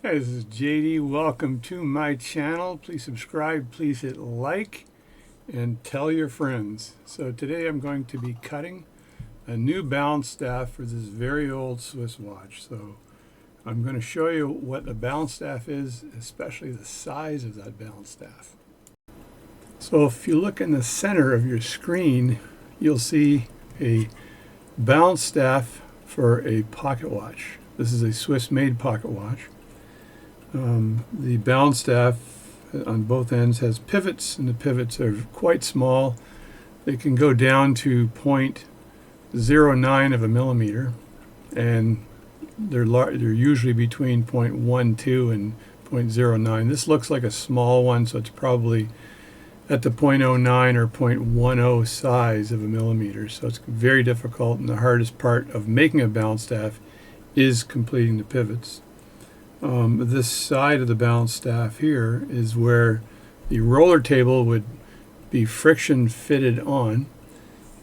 Hi, this is JD. Welcome to my channel. Please subscribe, please hit like, and tell your friends. So today I'm going to be cutting a new balance staff for this very old Swiss watch. So I'm going to show you what a balance staff is, especially the size of that balance staff. So if you look in the center of your screen, you'll see a balance staff for a pocket watch. This is a Swiss-made pocket watch. The balance staff on both ends has pivots, and the pivots are quite small. They can go down to 0.09 of a millimeter, and they're usually between 0.12 and 0.09. This looks like a small one, so it's probably at the 0.09 or 0.10 size of a millimeter. So it's very difficult, and the hardest part of making a balance staff is completing the pivots. This side of the balance staff here is where the roller table would be friction fitted on,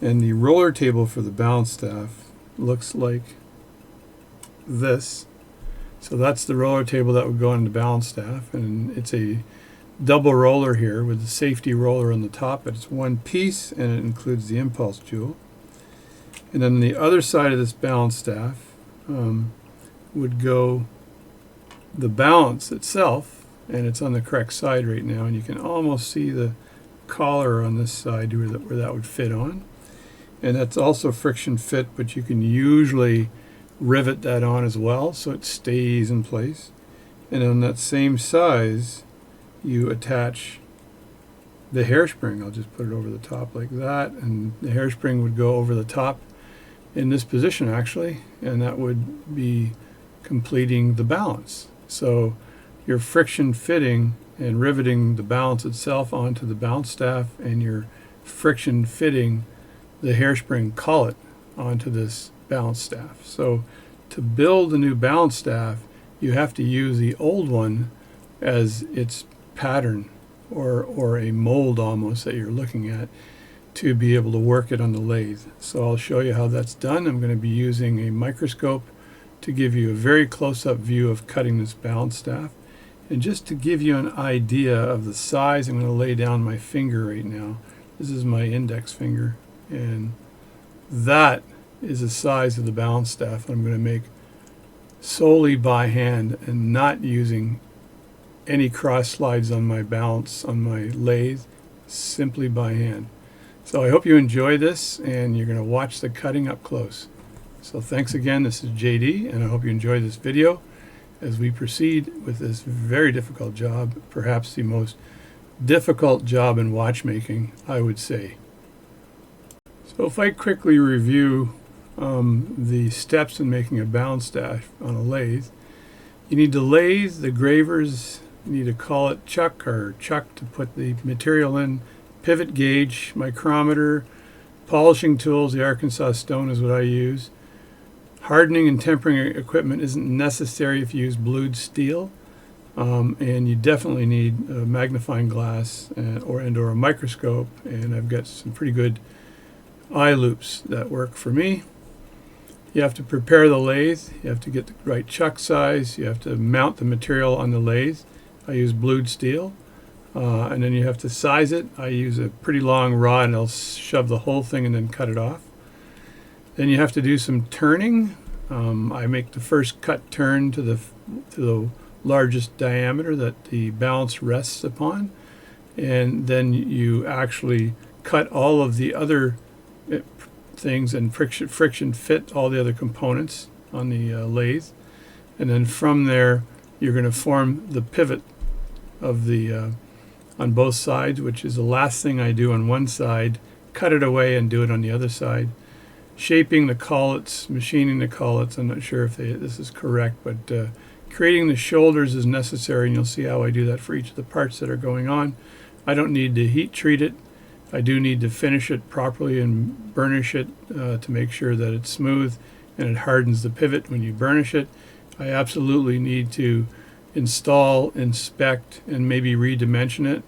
and the roller table for the balance staff looks like this. So that's the roller table that would go on the balance staff, and it's a double roller here with the safety roller on the top, but it's one piece and it includes the impulse jewel. And then the other side of this balance staff would go the balance itself, and it's on the correct side right now, and you can almost see the collar on this side where that would fit on, and that's also friction fit, but you can usually rivet that on as well so it stays in place. And on that same size you attach the hairspring. I'll just put it over the top like that, and the hairspring would go over the top in this position actually, and that would be completing the balance. So you're friction fitting and riveting the balance itself onto the balance staff, and you're friction fitting the hairspring collet onto this balance staff. So to build a new balance staff, you have to use the old one as its pattern or a mold almost that you're looking at to be able to work it on the lathe. So I'll show you how that's done. I'm going to be using a microscope to give you a very close-up view of cutting this balance staff. And just to give you an idea of the size, I'm going to lay down my finger right now. This is my index finger, and that is the size of the balance staff I'm going to make solely by hand and not using any cross slides on my balance on my lathe, simply by hand. So I hope you enjoy this, and you're going to watch the cutting up close. So thanks again. This is JD, and I hope you enjoy this video as we proceed with this very difficult job, perhaps the most difficult job in watchmaking, I would say. So if I quickly review the steps in making a balance staff on a lathe, you need the lathe, the gravers, you need a collet chuck or chuck to put the material in, pivot gauge, micrometer, polishing tools. The Arkansas stone is what I use. Hardening and tempering equipment isn't necessary if you use blued steel, and you definitely need a magnifying glass or a microscope, and I've got some pretty good eye loops that work for me. You have to prepare the lathe, you have to get the right chuck size, you have to mount the material on the lathe. I use blued steel, and then you have to size it. I use a pretty long rod, and I'll shove the whole thing and then cut it off. Then you have to do some turning. I make the first cut turn to the largest diameter that the balance rests upon, and then you actually cut all of the other things and friction fit all the other components on the lathe, and then from there you're going to form the pivot of the on both sides, which is the last thing I do on one side. Cut it away and do it on the other side. Shaping the collets, machining the collets. I'm not sure if this is correct, but creating the shoulders is necessary, and you'll see how I do that for each of the parts that are going on. I don't need to heat treat it. I do need to finish it properly and burnish it to make sure that it's smooth and it hardens the pivot when you burnish it. I absolutely need to install, inspect, and maybe redimension it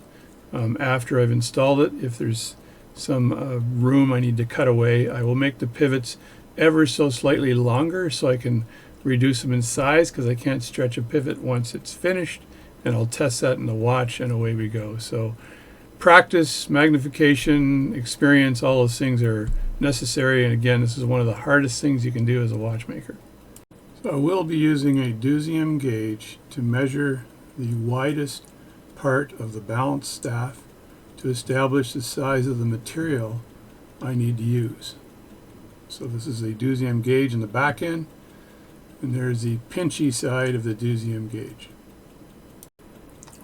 after I've installed it. If there's some room I need to cut away, I will make the pivots ever so slightly longer so I can reduce them in size because I can't stretch a pivot once it's finished, and I'll test that in the watch, and away we go. So practice, magnification, experience, all those things are necessary, and again, this is one of the hardest things you can do as a watchmaker. So I will be using a Deuxium gauge to measure the widest part of the balance staff to establish the size of the material I need to use. So this is a Deuxium gauge in the back end, and there's the pinchy side of the Deuxium gauge.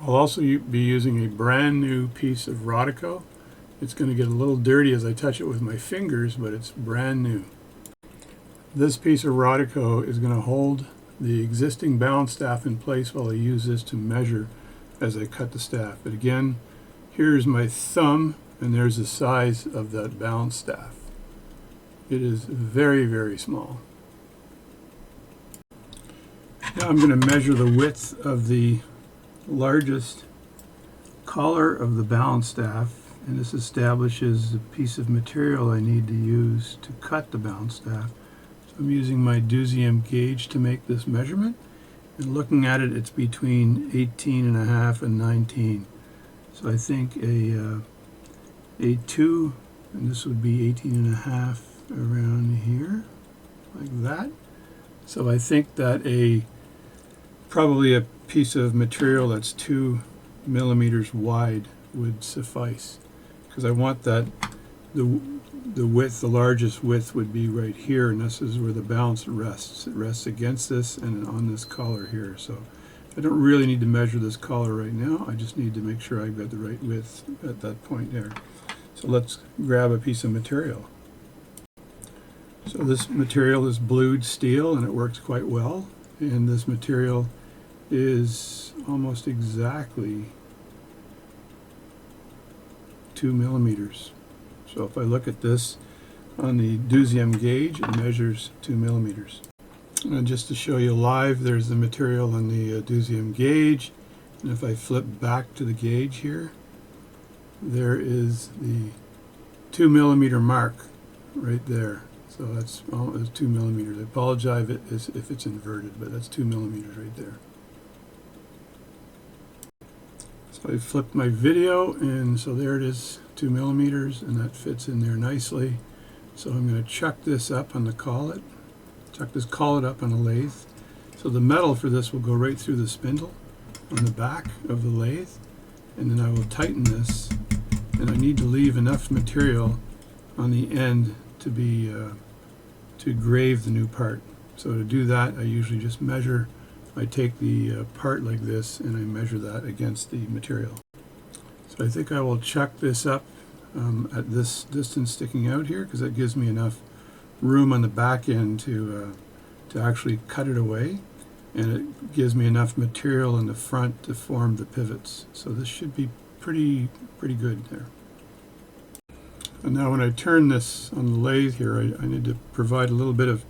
I'll also be using a brand new piece of Rodico. It's going to get a little dirty as I touch it with my fingers, but it's brand new. This piece of Rodico is going to hold the existing balance staff in place while I use this to measure as I cut the staff. But again, here's my thumb, and there's the size of that balance staff. It is very, very small. Now I'm going to measure the width of the largest collar of the balance staff, and this establishes the piece of material I need to use to cut the balance staff. So I'm using my Deuxium gauge to make this measurement, and looking at it, it's between 18.5 and 19. So I think a 2, and this would be 18.5 around here, like that. So I think that probably a piece of material that's 2 millimeters wide would suffice, because I want that the width, the largest width would be right here, and this is where the balance rests. It rests against this and on this collar here. So I don't really need to measure this collar right now. I just need to make sure I've got the right width at that point there. So let's grab a piece of material. So this material is blued steel, and it works quite well. And this material is almost exactly 2 millimeters. So if I look at this on the Deuxium gauge, it measures 2 millimeters. And just to show you live, there's the material on the Deuxium gauge. And if I flip back to the gauge here, there is the 2 millimeter mark right there. So that's 2 millimeters. I apologize if it's inverted, but that's 2 millimeters right there. So I flipped my video, and so there it is, 2 millimeters, and that fits in there nicely. So I'm going to chuck this up on the collet, chuck this collet up on a lathe. So the metal for this will go right through the spindle on the back of the lathe, and then I will tighten this, and I need to leave enough material on the end to be to grave the new part. So to do that, I usually just measure. I take the part like this, and I measure that against the material. So I think I will chuck this up at this distance sticking out here, because that gives me enough room on the back end to actually cut it away, and it gives me enough material in the front to form the pivots. So this should be pretty good there. And now when I turn this on the lathe here, I need to provide a little bit of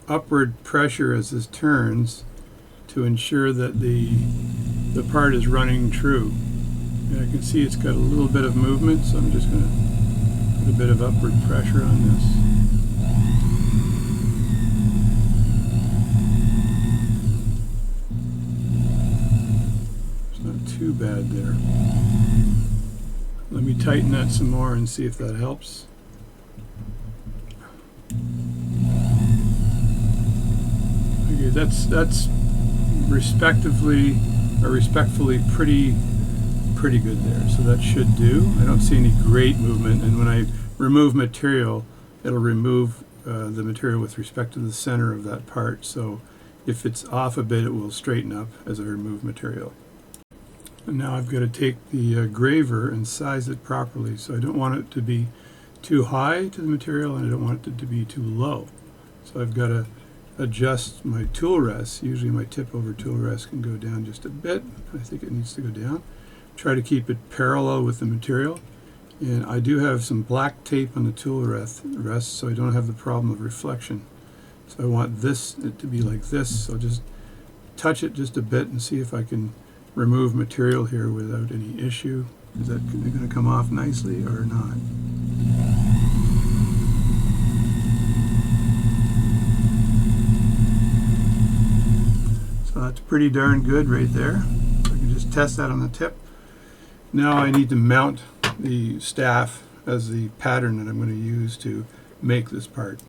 upward pressure as this turns to ensure that the part is running true. And I can see it's got a little bit of movement, so I'm just going to put a bit of upward pressure on this. It's not too bad there. Let me tighten that some more and see if that helps. Okay, that's respectfully pretty good there. So that should do. I don't see any great movement, and when I remove material, it'll remove the material with respect to the center of that part. So if it's off a bit, it will straighten up as I remove material. And now I've got to take the graver and size it properly. So I don't want it to be too high to the material, and I don't want it to be too low. So I've got to adjust my tool rest. Usually my tip over tool rest can go down just a bit. I think it needs to go down. Try to keep it parallel with the material. And I do have some black tape on the tool rest, so I don't have the problem of reflection. So I want it to be like this. So just touch it just a bit and see if I can remove material here without any issue. Is that going to come off nicely or not? that's pretty darn good right there. I can just test that on the tip. Now I need to mount the staff as the pattern that I'm going to use to make this part.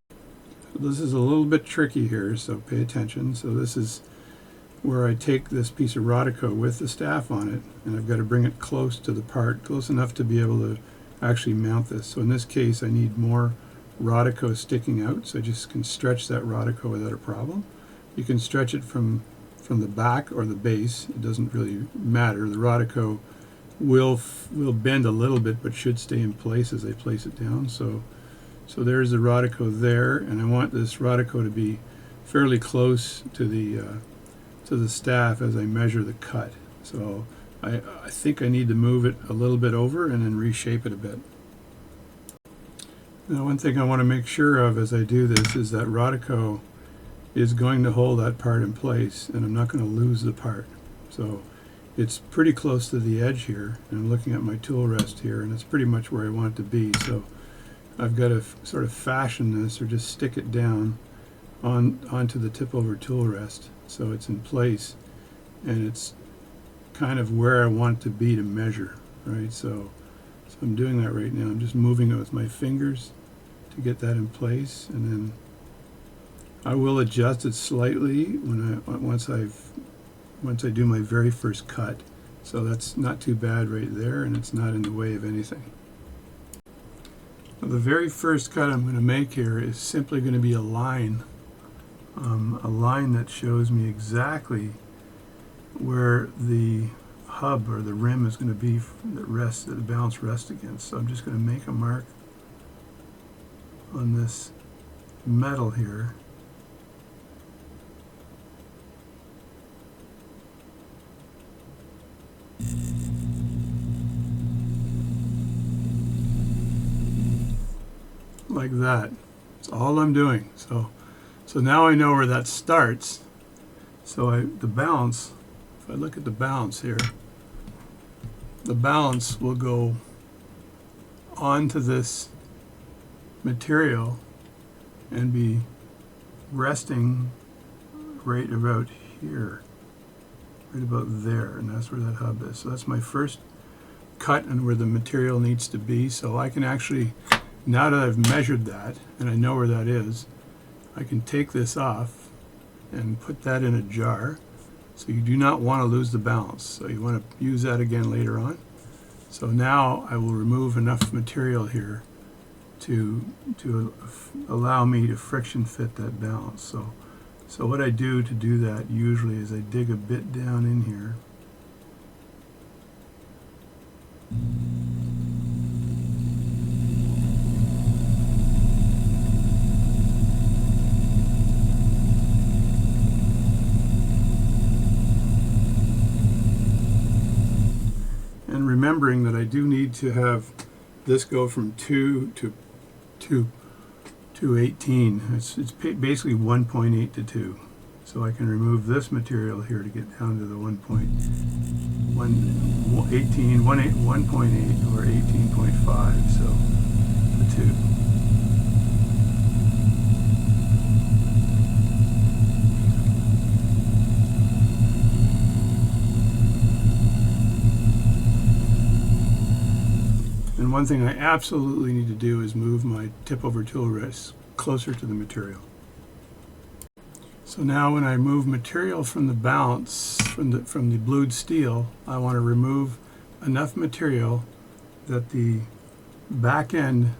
So this is a little bit tricky here, so pay attention. So this is where I take this piece of Rodico with the staff on it, and I've got to bring it close to the part, close enough to be able to actually mount this. So in this case I need more Rodico sticking out, so I just can stretch that Rodico without a problem. You can stretch it from the back or the base, it doesn't really matter. The Rodico will bend a little bit but should stay in place as I place it down. So there's the Rodico there, and I want this Rodico to be fairly close to the staff as I measure the cut. So I think I need to move it a little bit over and then reshape it a bit. Now one thing I want to make sure of as I do this is that Rodico is going to hold that part in place, and I'm not going to lose the part. So it's pretty close to the edge here, and I'm looking at my tool rest here, and it's pretty much where I want it to be. So I've got to sort of fashion this, or just stick it down onto the tip over tool rest so it's in place, and it's kind of where I want it to be to measure, right? So I'm doing that right now. I'm just moving it with my fingers to get that in place, and then I will adjust it slightly once I do my very first cut. So that's not too bad right there, and it's not in the way of anything. Now, the very first cut I'm going to make here is simply going to be a line that shows me exactly where the hub or the rim is going to be that the balance rests against. So I'm just going to make a mark on this metal here. Like that. That's all I'm doing. So now I know where that starts. So the balance, if I look at the balance here, the balance will go onto this material and be resting right about here, right about there, and that's where that hub is. So that's my first cut and where the material needs to be. So I can actually, now that I've measured that and I know where that is, I can take this off and put that in a jar. So you do not want to lose the balance. So you want to use that again later on. So now I will remove enough material here to allow me to friction fit that balance. So what I do to do that usually is I dig a bit down in here. And remembering that I do need to have this go from 2 to 18. It's basically 1.8 to 2. So I can remove this material here to get down to the 1.8 or 18.5. So the 2. And one thing I absolutely need to do is move my tip over tool rest closer to the material. So now when I move material from the balance, from the blued steel, I want to remove enough material that the back end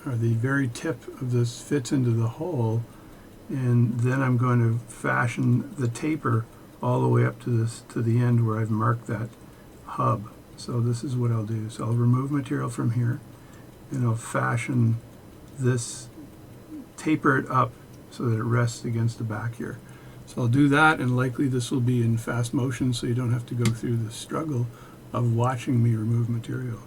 or the very tip of this fits into the hole, and then I'm going to fashion the taper all the way up to the end where I've marked that hub. So this is what I'll do. So I'll remove material from here, and I'll fashion this, taper it up so that it rests against the back here. So I'll do that, and likely this will be in fast motion so you don't have to go through the struggle of watching me remove material.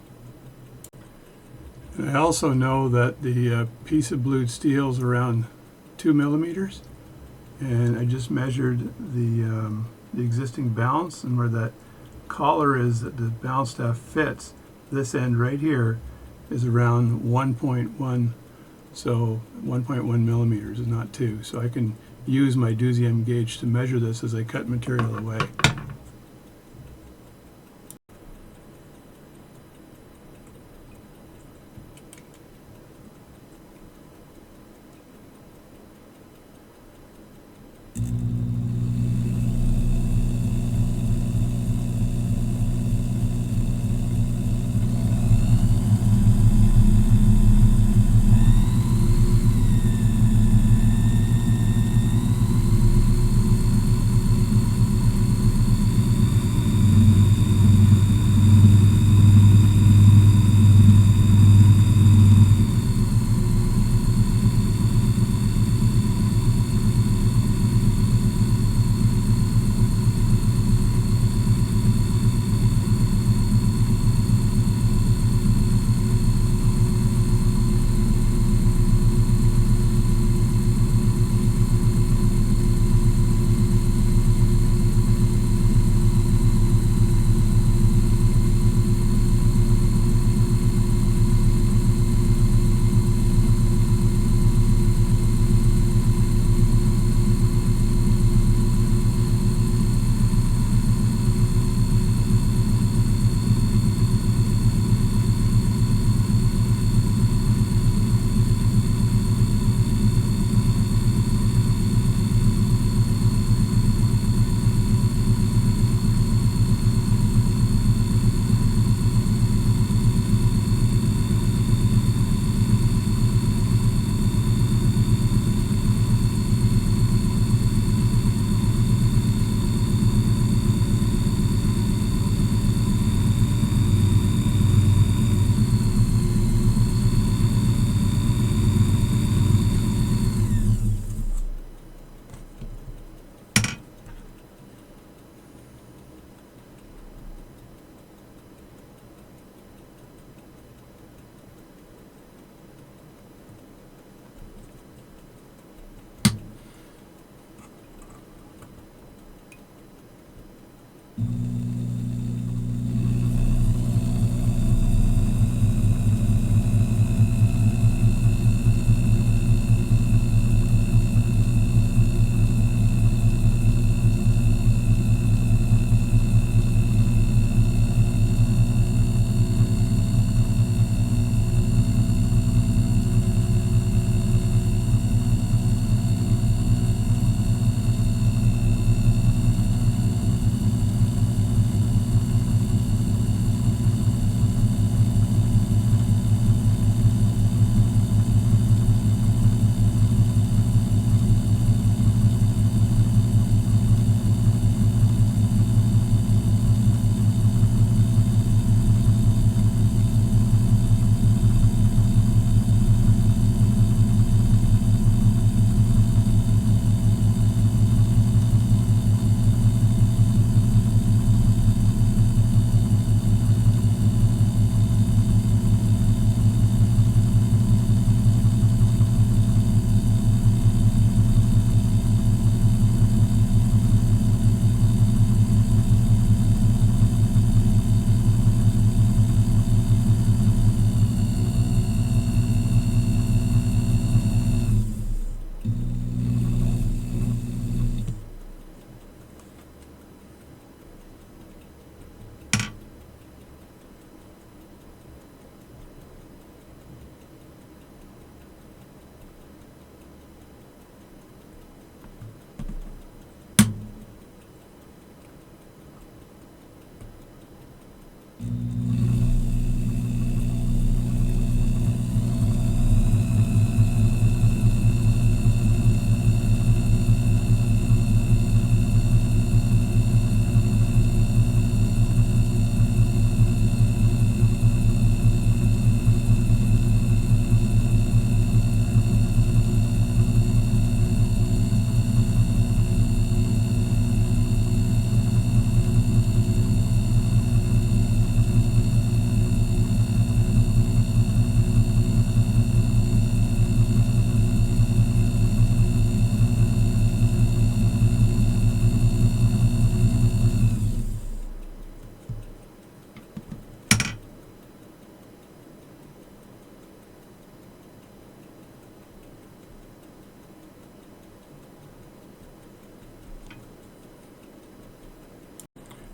And I also know that the piece of blued steel is around 2 millimeters, and I just measured the existing balance, and where that collar is that the balance staff fits, this end right here is around 1.1, so 1.1 millimeters is not 2. So I can use my deuxième gauge to measure this as I cut material away.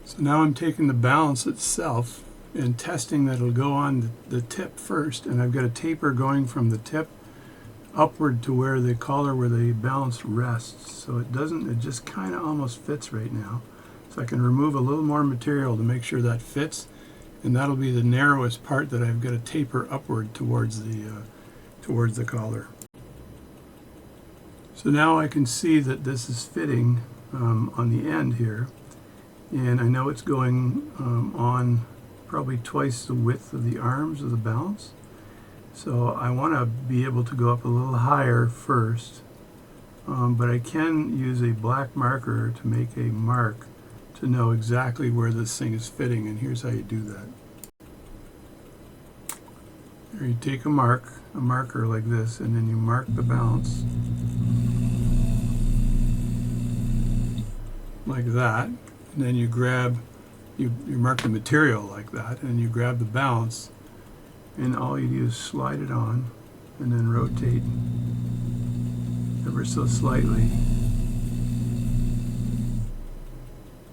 So now I'm taking the balance itself and testing that it'll go on the tip first, and I've got a taper going from the tip upward to where the collar, where the balance rests. So it just kind of almost fits right now. So I can remove a little more material to make sure that fits, and that'll be the narrowest part that I've got to taper upward towards the collar. So now I can see that this is fitting on the end here, and I know it's going on probably twice the width of the arms of the balance. So I want to be able to go up a little higher first, but I can use a black marker to make a mark to know exactly where this thing is fitting, and here's how you do that. Here you take a marker like this, and then you mark the balance like that, and then you grab, you mark the material like that, and you grab the balance, and all you do is slide it on and then rotate ever so slightly,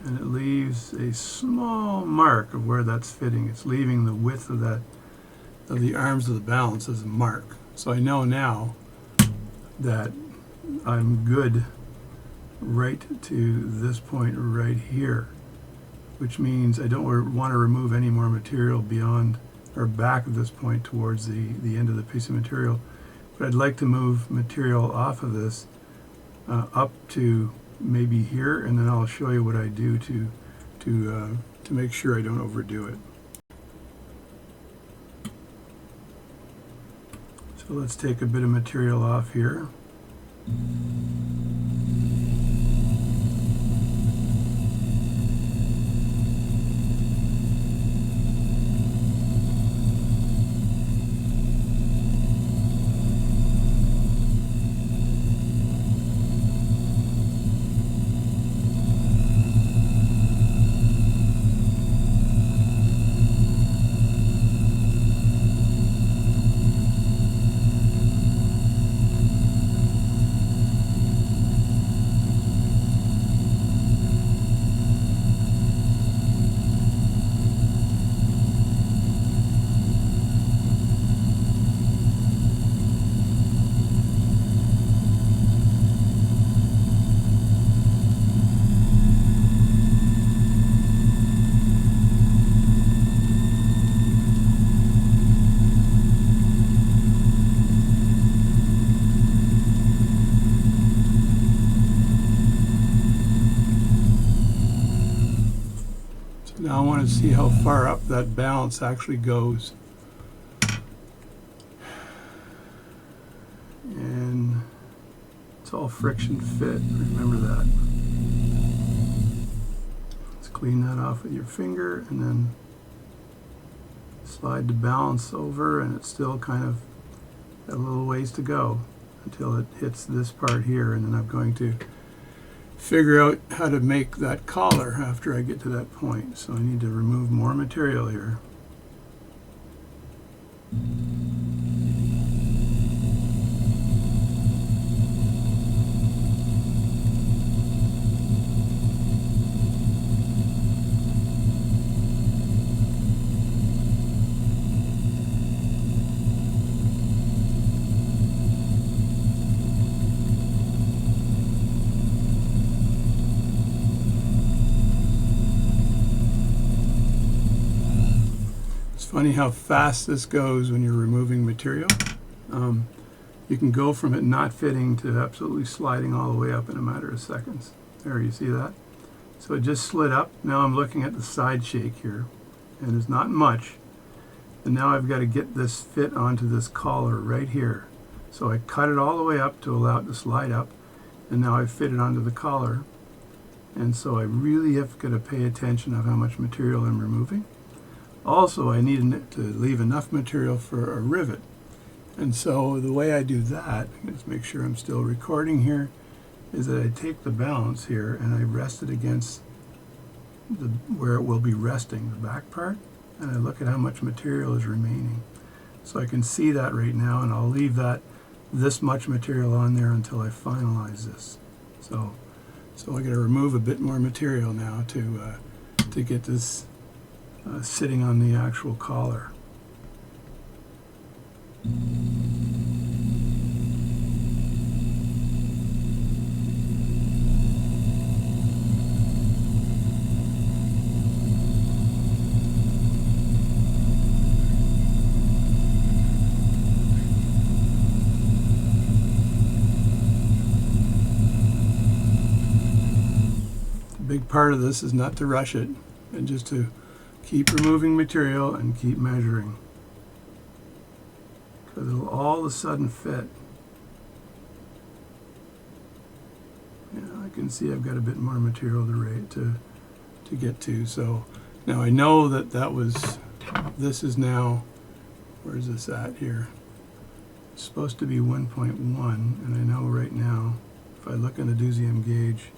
and it leaves a small mark of where that's fitting. It's leaving the width of the arms of the balance as a mark. So I know now that I'm good right to this point right here, which means I don't want to remove any more material beyond or back of this point towards the end of the piece of material. But I'd like to move material off of this up to maybe here, and then I'll show you what I do to make sure I don't overdo it. So let's take a bit of material off here. Now I want to see how far up that balance actually goes. And it's all friction fit, remember that. Let's clean that off with your finger and then slide the balance over, and it's still kind of got a little ways to go until it hits this part here, and then I'm going to figure out how to make that collar after I get to that point. So I need to remove more material here. Funny how fast this goes when you're removing material. You can go from it not fitting to absolutely sliding all the way up in a matter of seconds. There, you see that? So it just slid up. Now I'm looking at the side shake here, and it's not much. And now I've got to get this fit onto this collar right here. So I cut it all the way up to allow it to slide up, and now I've fit it onto the collar. And so I really have got to pay attention of how much material I'm removing. Also, I need to leave enough material for a rivet. And so the way I do that, let's make sure I'm still recording here, is that I take the balance here and I rest it against where it will be resting, the back part, and I look at how much material is remaining. So I can see that right now, and I'll leave this much material on there until I finalize this. So I got to remove a bit more material now to to get this sitting on the actual collar. Big part of this is not to rush it, and just to keep removing material and keep measuring, because it'll all of a sudden fit. Yeah, I can see I've got a bit more material to get to. So now I know that this is now, where's this at here? It's supposed to be 1.1, and I know right now, if I look in the Deuxième gauge,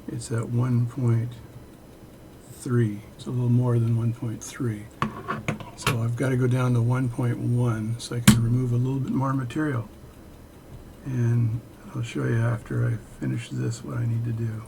it's at 1.3. It's a little more than 1.3. So I've got to go down to 1.1 so I can remove a little bit more material. And I'll show you after I finish this what I need to do.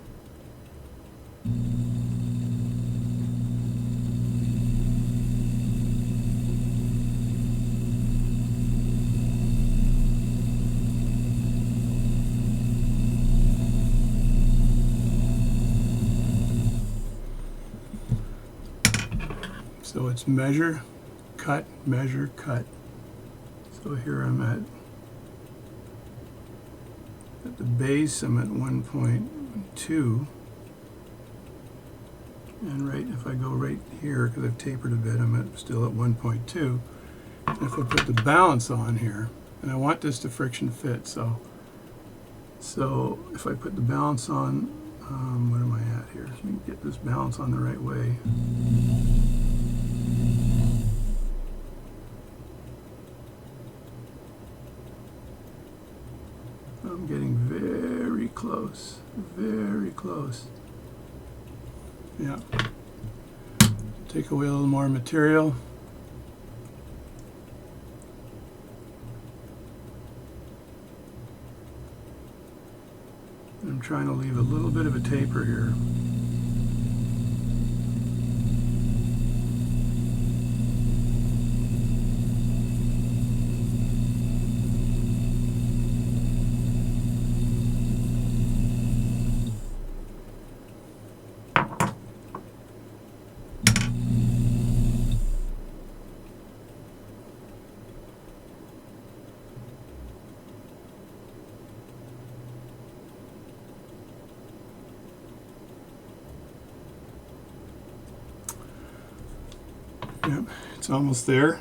So it's measure, cut, measure, cut. So here I'm at the base, I'm at 1.2. And right, if I go right here, because I've tapered a bit, I'm still at 1.2. And if I put the balance on here, and I want this to friction fit, so if I put the balance on, what am I at here? Let me get this balance on the right way. I'm getting very close, very close. Yeah. Take away a little more material. I'm trying to leave a little bit of a taper here. Yep, it's almost there.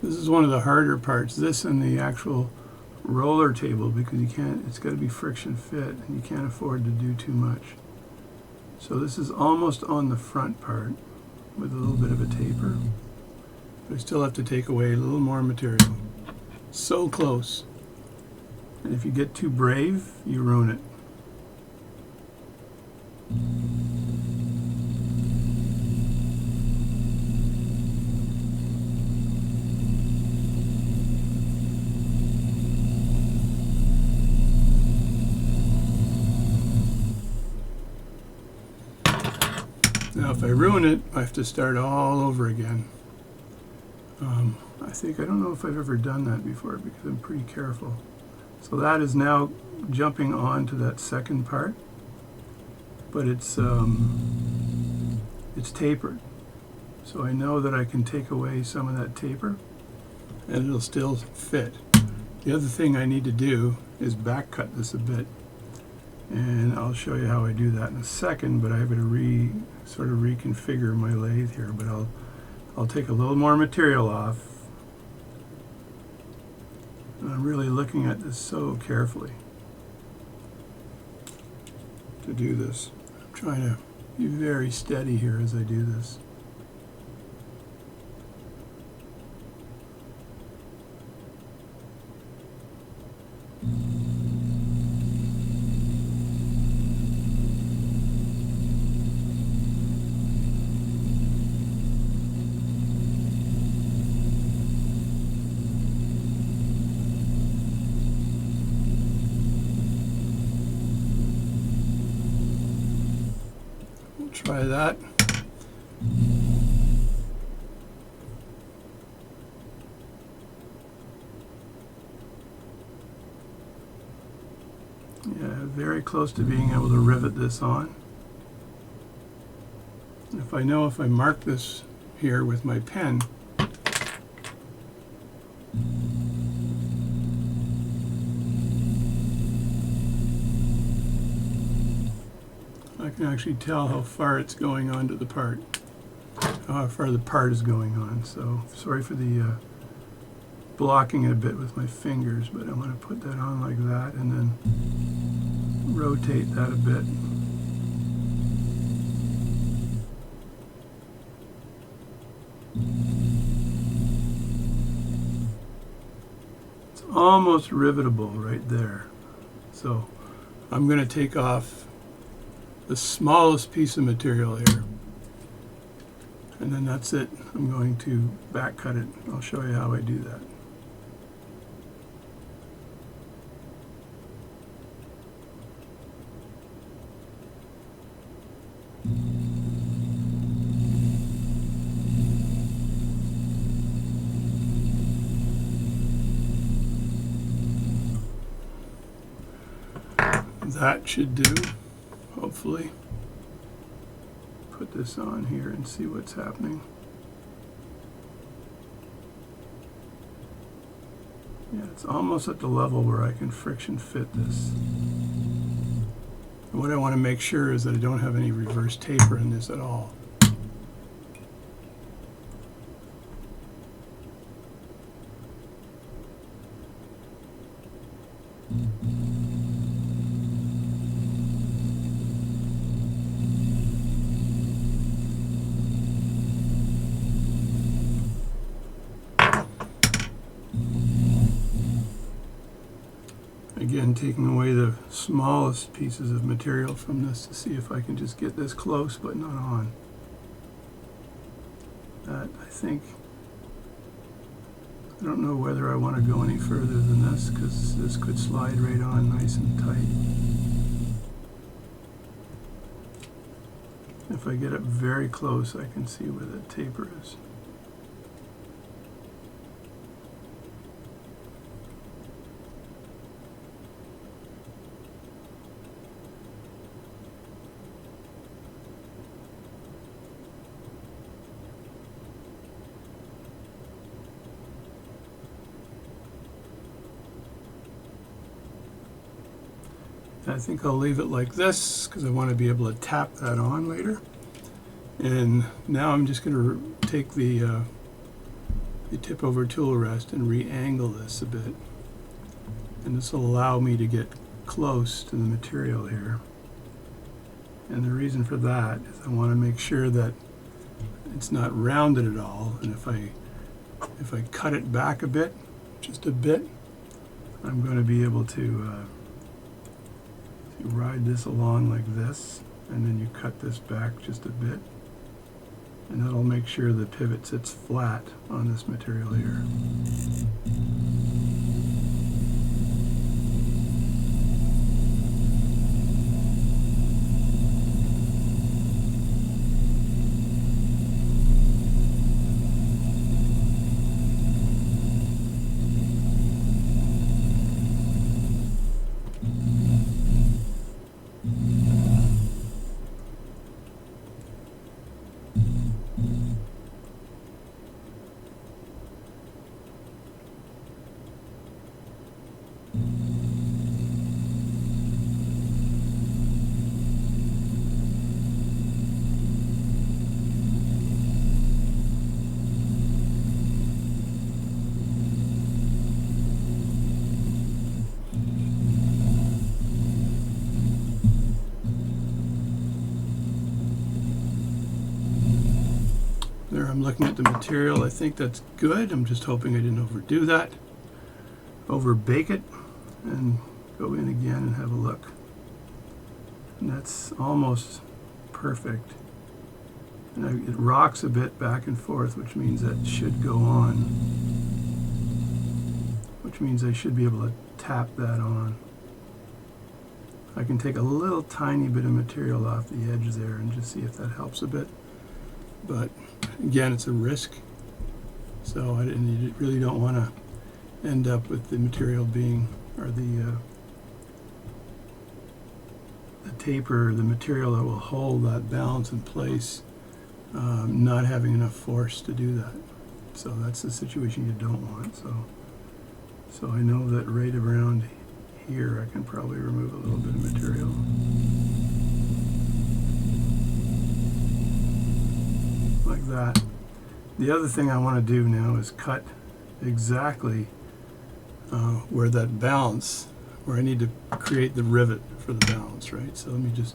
This is one of the harder parts, this and the actual roller table, because it's got to be friction fit and you can't afford to do too much. So this is almost on the front part with a little bit of a taper. But I still have to take away a little more material. So close. And if you get too brave, you ruin it. Now if I ruin it, I have to start all over again. I don't know if I've ever done that before because I'm pretty careful. So that is now jumping on to that second part, but it's tapered. So I know that I can take away some of that taper and it'll still fit. The other thing I need to do is back cut this a bit. And I'll show you how I do that in a second, but I have to sort of reconfigure my lathe here. But I'll take a little more material off. And I'm really looking at this so carefully. to do this. I'm trying to be very steady here as I do this. Try that. Yeah, very close to being able to rivet this on. If I know if I mark this here with my pen, I can actually tell how far it's going onto the part, how far the part is going on. So sorry for the blocking it a bit with my fingers, but I'm going to put that on like that and then rotate that a bit. It's almost rivetable right there. So I'm going to take off the smallest piece of material here, and then that's it. I'm going to back cut it. I'll show you how I do that. That should do, hopefully. Put this on here and see what's happening. Yeah, it's almost at the level where I can friction fit this. And what I want to make sure is that I don't have any reverse taper in this at all. Again, taking away the smallest pieces of material from this to see if I can just get this close but not on. That, I think, I don't know whether I want to go any further than this because this could slide right on nice and tight. If I get up very close, I can see where the taper is. I think I'll leave it like this because I want to be able to tap that on later. And now I'm just going to take the tip over tool rest and re-angle this a bit. And this will allow me to get close to the material here. And the reason for that is I want to make sure that it's not rounded at all. And if I cut it back a bit, just a bit, I'm going to be able to ride this along like this, and then you cut this back just a bit, and that'll make sure the pivot sits flat on this material here. I'm looking at the material. I think that's good. I'm just hoping I didn't overdo that. Over bake it and go in again and have a look. And that's almost perfect. And it rocks a bit back and forth, which means that should go on. Which means I should be able to tap that on. I can take a little tiny bit of material off the edge there and just see if that helps a bit. But again, it's a risk. So you really don't want to end up with the material being, or the taper, the material that will hold that balance in place, not having enough force to do that. So that's the situation you don't want. So I know that right around here I can probably remove a little bit of material. Like that. The other thing I want to do now is cut exactly where that balance, where I need to create the rivet for the balance, right? So let me just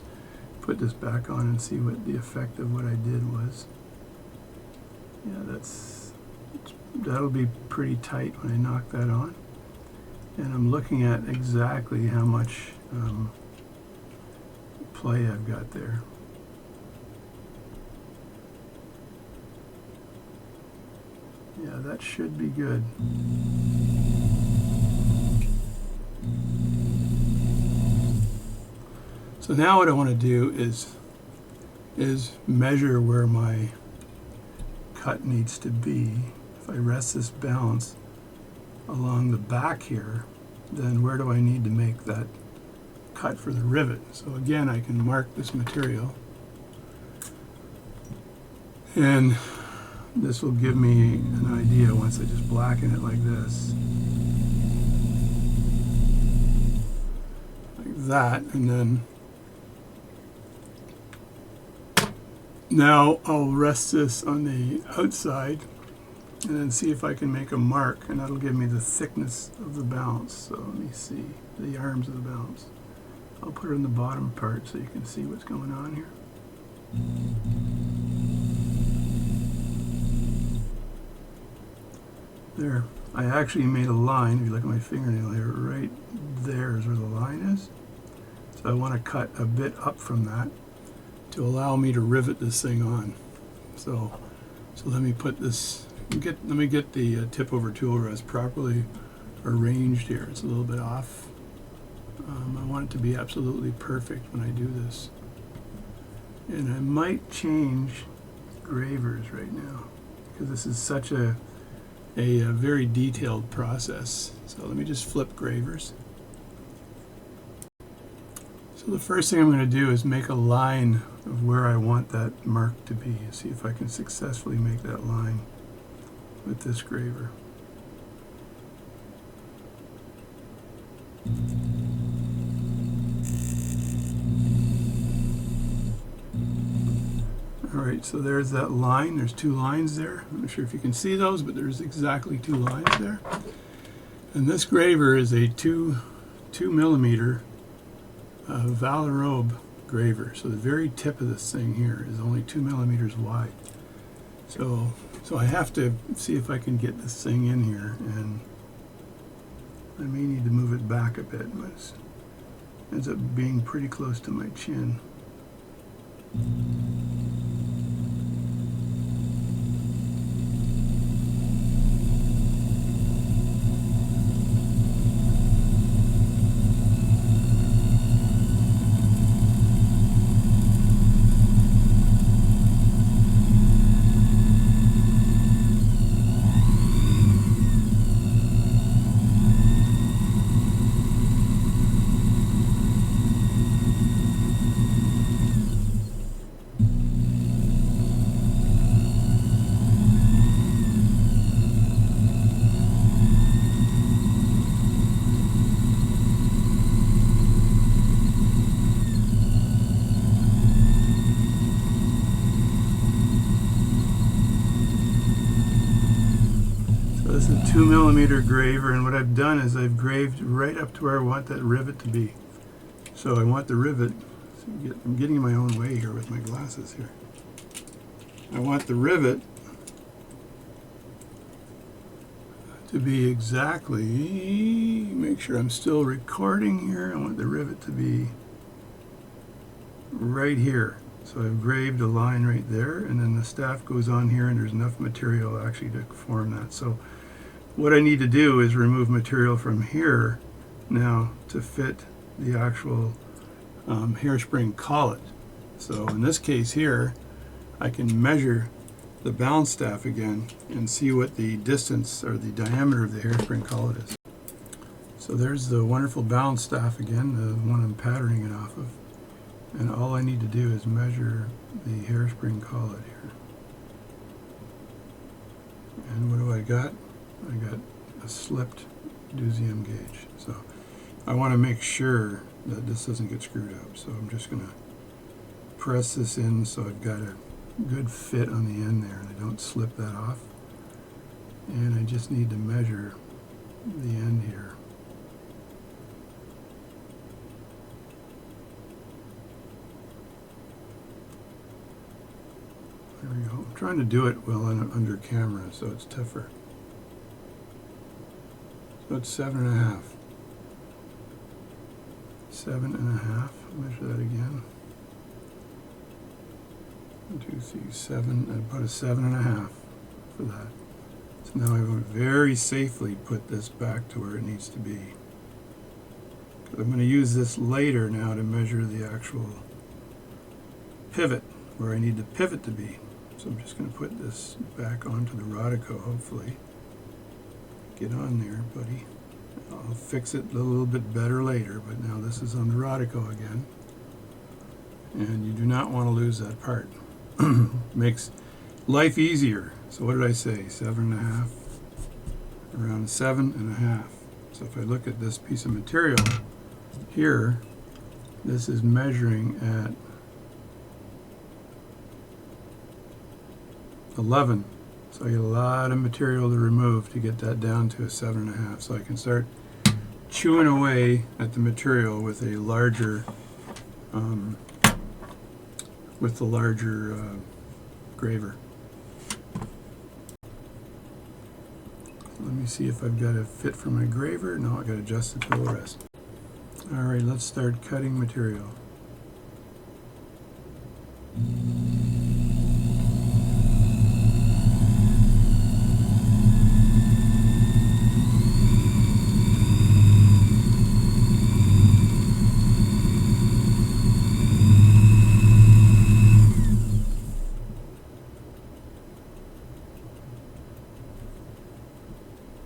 put this back on and see what the effect of what I did was. Yeah, that'll be pretty tight when I knock that on. And I'm looking at exactly how much play I've got there. Yeah, that should be good. So now what I want to do is measure where my cut needs to be. If I rest this balance along the back here, then where do I need to make that cut for the rivet? So again, I can mark this material, and this will give me an idea once I just blacken it like this. Like that, and then now I'll rest this on the outside and then see if I can make a mark, and that'll give me the thickness of the balance. So let me see the arms of the balance. I'll put it in the bottom part so you can see what's going on here. There, I actually made a line. If you look at my fingernail here, right there is where the line is. So I want to cut a bit up from that to allow me to rivet this thing on. So let me put this. Let me get the tip over tool rest properly arranged here. It's a little bit off. I want it to be absolutely perfect when I do this. And I might change gravers right now because this is such a very detailed process. So let me just flip gravers. So the first thing I'm going to do is make a line of where I want that mark to be. See if I can successfully make that line with this graver. Alright, so there's that line. There's two lines there. I'm not sure if you can see those, but there's exactly two lines there. And this graver is a 2 millimeter Valerobe graver. So the very tip of this thing here is only 2 millimeters wide. So I have to see if I can get this thing in here, and I may need to move it back a bit, but it ends up being pretty close to my chin. This is a 2 millimeter graver, and what I've done is I've graved right up to where I want that rivet to be. So I want the rivet, I'm getting in my own way here with my glasses here. I want the rivet to be exactly, make sure I'm still recording here. I want the rivet to be right here. So I've graved a line right there, and then the staff goes on here, and there's enough material actually to form that. So what I need to do is remove material from here now to fit the actual hairspring collet. So in this case here, I can measure the balance staff again and see what the distance or the diameter of the hairspring collet is. So there's the wonderful balance staff again, the one I'm patterning it off of. And all I need to do is measure the hairspring collet here. And what do I got? I got a slipped Deuxième gauge. So I want to make sure that this doesn't get screwed up. So I'm just going to press this in so I've got a good fit on the end there and I don't slip that off. And I just need to measure the end here. There we go. I'm trying to do it well under camera, so it's tougher. So it's 7.5. 7.5. Measure that again. 1, 2, 3, 7. I put a 7.5 for that. So now I would very safely put this back to where it needs to be. I'm going to use this later now to measure the actual pivot, where I need the pivot to be. So I'm just going to put this back onto the Rodico, hopefully. Get on there, buddy. I'll fix it a little bit better later, but now this is on the Rodico again. And you do not want to lose that part. Makes life easier. So what did I say? 7.5? Around 7.5. So if I look at this piece of material here, this is measuring at 11. So I get a lot of material to remove to get that down to a 7.5. So I can start chewing away at the material with a larger, graver. Let me see if I've got a fit for my graver. No, I got to adjust the tool rest. All right, let's start cutting material.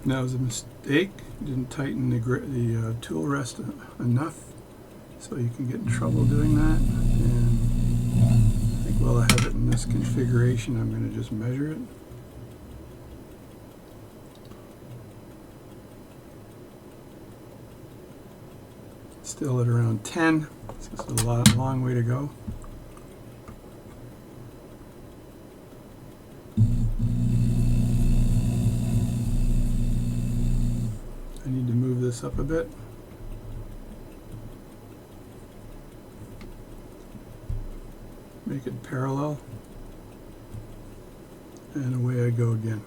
That was a mistake. Didn't tighten the tool rest enough, so you can get in trouble doing that. And I think while I have it in this configuration, I'm going to just measure it. Still at around 10. So it's a long way to go. I need to move this up a bit. Make it parallel. And away I go again.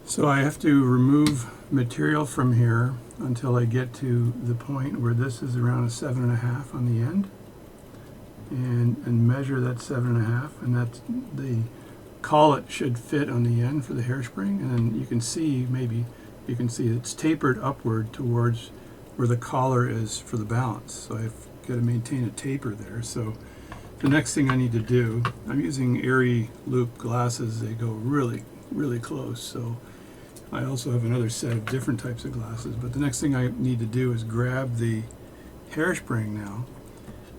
So I have to remove material from here until I get to the point where this is around a 7.5 on the end, and measure that 7.5, and that's the collet should fit on the end for the hairspring. And then you can see, maybe you can see it's tapered upward towards where the collar is for the balance. So I've got to maintain a taper there. So The next thing I need to do, I'm using airy loop glasses. They go really, really close. So I also have another set of different types of glasses. But the next thing I need to do is grab the hairspring now.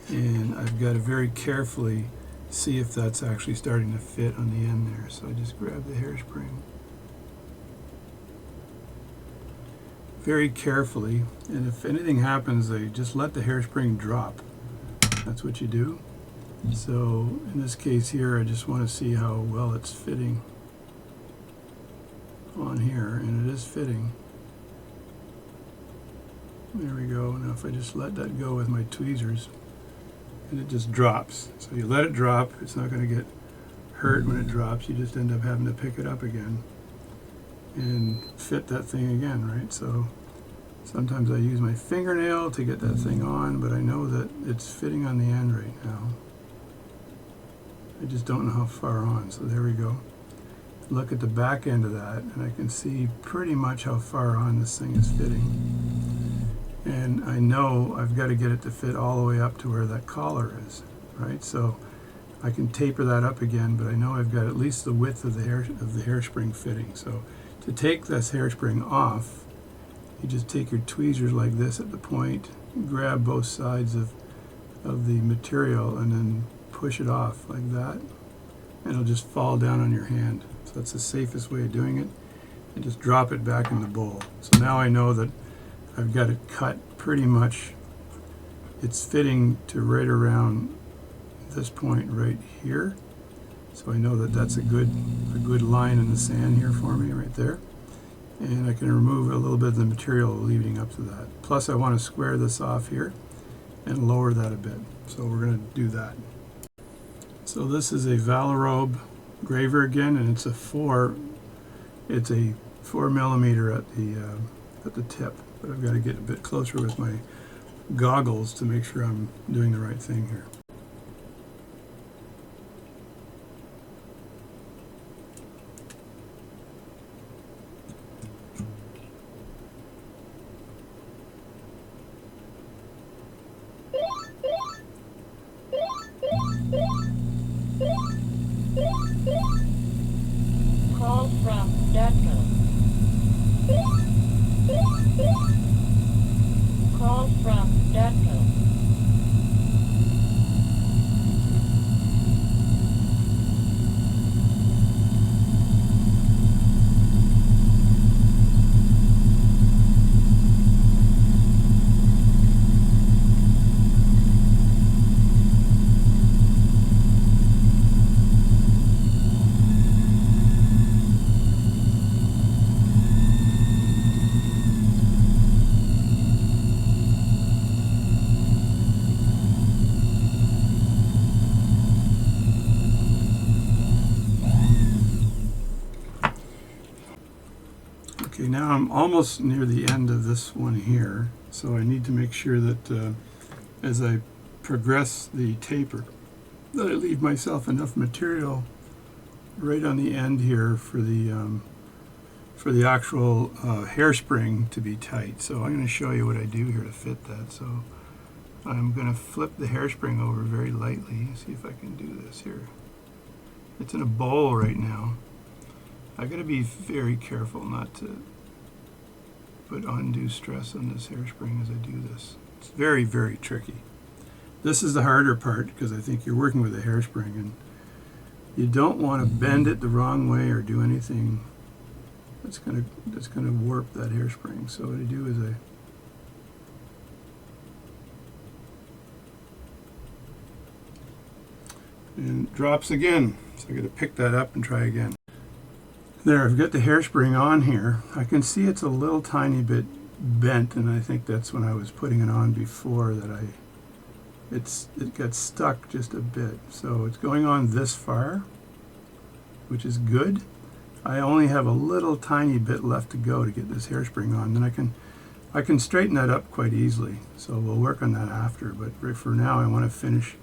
And I've got to very carefully see if that's actually starting to fit on the end there. So I just grab the hairspring very carefully, and if anything happens, I just let the hairspring drop. That's what you do. So in this case here, I just want to see how well it's fitting on here, and it is fitting. There we go. Now if I just let that go with my tweezers, and it just drops. So you let it drop, it's not going to get hurt when it drops. You just end up having to pick it up again and fit that thing again, right? So sometimes I use my fingernail to get that thing on, but I know that it's fitting on the end right now. I just don't know how far on. So there we go. Look at the back end of that, and I can see pretty much how far on this thing is fitting. And I know I've got to get it to fit all the way up to where that collar is, right? So I can taper that up again, but I know I've got at least the width of the hairspring fitting. So to take this hairspring off, you just take your tweezers like this at the point, grab both sides of the material, and then push it off like that, and it'll just fall down on your hand. So that's the safest way of doing it. And just drop it back in the bowl. So now I know that I've got it cut pretty much. It's fitting to right around this point right here. So I know that that's a good line in the sand here for me right there. And I can remove a little bit of the material leading up to that. Plus I want to square this off here and lower that a bit. So we're going to do that. So this is a Valarobe graver again, and it's a 4 millimeter at the tip. But I've got to get a bit closer with my goggles to make sure I'm doing the right thing here. Call from Deco. Call from Deco. Okay, now I'm almost near the end of this one here, so I need to make sure that as I progress the taper, that I leave myself enough material right on the end here for the actual hairspring to be tight. So I'm going to show you what I do here to fit that. So I'm going to flip the hairspring over very lightly. See if I can do this here. It's in a bowl right now. I've got to be very careful not to put undue stress on this hairspring as I do this. It's very, very tricky. This is the harder part because I think you're working with a hairspring and you don't want to bend it the wrong way or do anything that's gonna warp that hairspring. So what I do is and it drops again. So I got to pick that up and try again. There, I've got the hairspring on here. I can see it's a little tiny bit bent, and I think that's when I was putting it on before that it got stuck just a bit. So it's going on this far, which is good. I only have a little tiny bit left to go to get this hairspring on. Then I can straighten that up quite easily. So we'll work on that after. But for now, I want to finish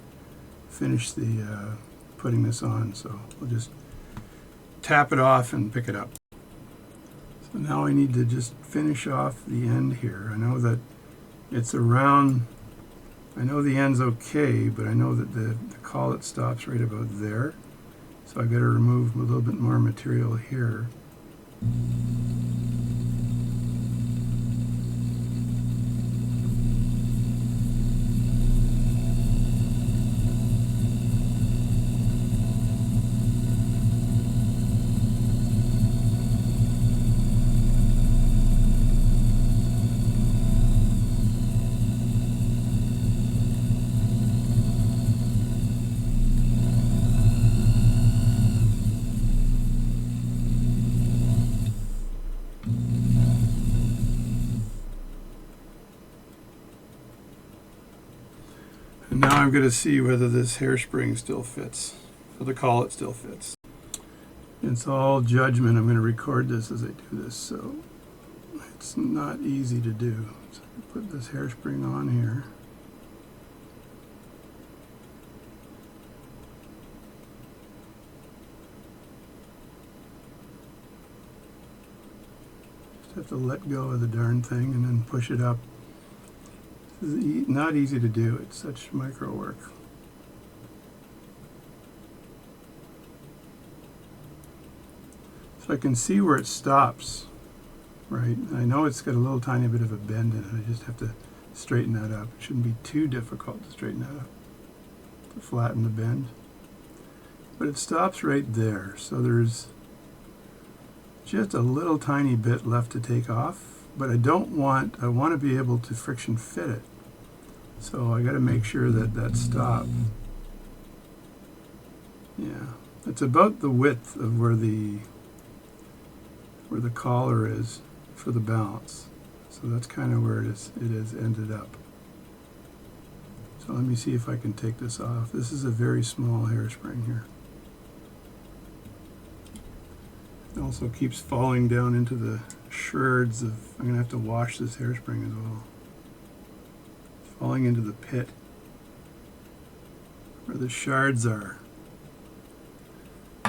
the putting this on. So we'll just tap it off and pick it up. So now I need to just finish off the end here. I know that it's around I know the end's okay, but I know that the collet stops right about there. So I've got to remove a little bit more material here. And now I'm going to see whether this hairspring still fits, or the collet still fits. It's all judgment. I'm going to record this as I do this, so it's not easy to do. So I put this hairspring on here. Just have to let go of the darn thing and then push it up. This is not easy to do. It's such micro work. So I can see where it stops, right? I know it's got a little tiny bit of a bend in it. I just have to straighten that up. It shouldn't be too difficult to straighten that up, to flatten the bend. But it stops right there. So there's just a little tiny bit left to take off. But I want to be able to friction fit it. So I got to make sure that that stop. Yeah, it's about the width of where the collar is for the balance. So that's kind of where it is ended up. So let me see if I can take this off. This is a very small hairspring here. It also keeps falling down into the sherds of, I'm going to have to wash this hairspring as well. Falling into the pit where the shards are.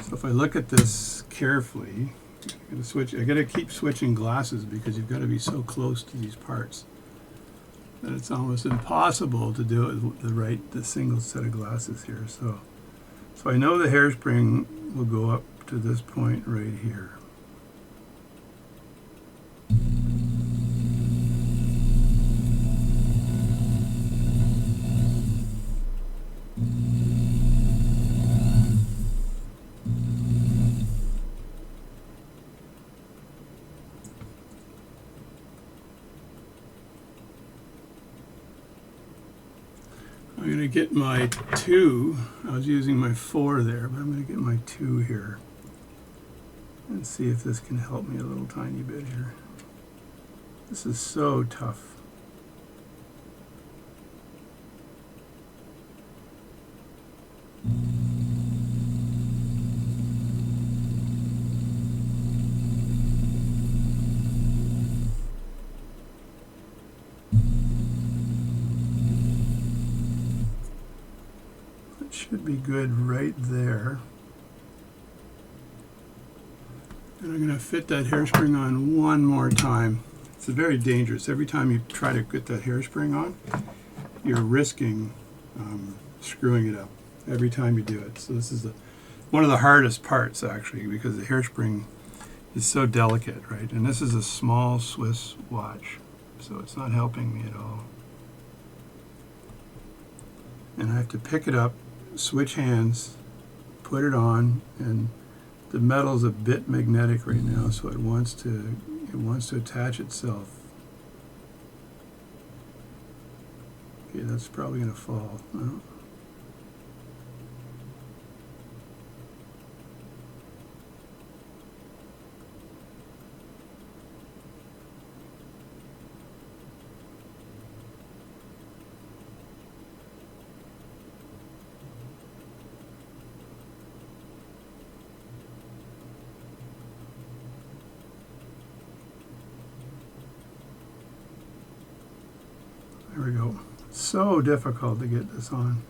So if I look at this carefully, I got to keep switching glasses because you've got to be so close to these parts that it's almost impossible to do it with the single set of glasses here. So I know the hairspring will go up to this point right here. I'm going to get my 2. I was using my 4 there, but I'm going to get my 2 here and see if this can help me a little tiny bit here. This is so tough. It should be good right there. And I'm going to fit that hairspring on one more time. It's very dangerous. Every time you try to get that hairspring on, you're risking screwing it up every time you do it. So this is one of the hardest parts, actually, because the hairspring is so delicate, right? And this is a small Swiss watch, so it's not helping me at all. And I have to pick it up, switch hands, put it on, and the metal's a bit magnetic right now, so it wants to attach itself. Okay, that's probably going to fall. No? There we go. So difficult to get this on.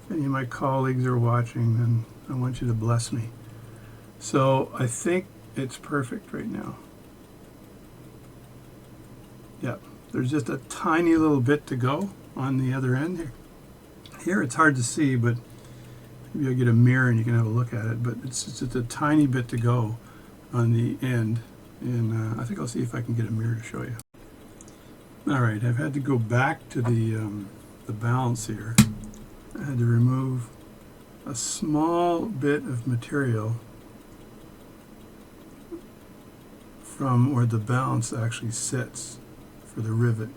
If any of my colleagues are watching, then I want you to bless me. So I think it's perfect right now. Yep, there's just a tiny little bit to go. on the other end here. Here it's hard to see, but maybe I'll get a mirror and you can have a look at it. But it's just a tiny bit to go on the end, and I think I'll see if I can get a mirror to show you. All right, I've had to go back to the balance here. I had to remove a small bit of material from where the balance actually sits for the rivet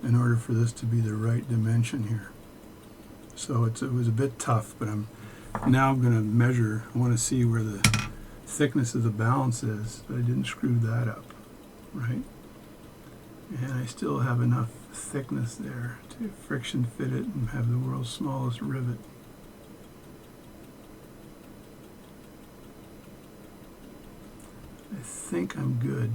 in order for this to be the right dimension here. So it was a bit tough, but I'm now going to measure. I want to see where the thickness of the balance is, but I didn't screw that up, right? And I still have enough thickness there to friction fit it and have the world's smallest rivet. I think I'm good.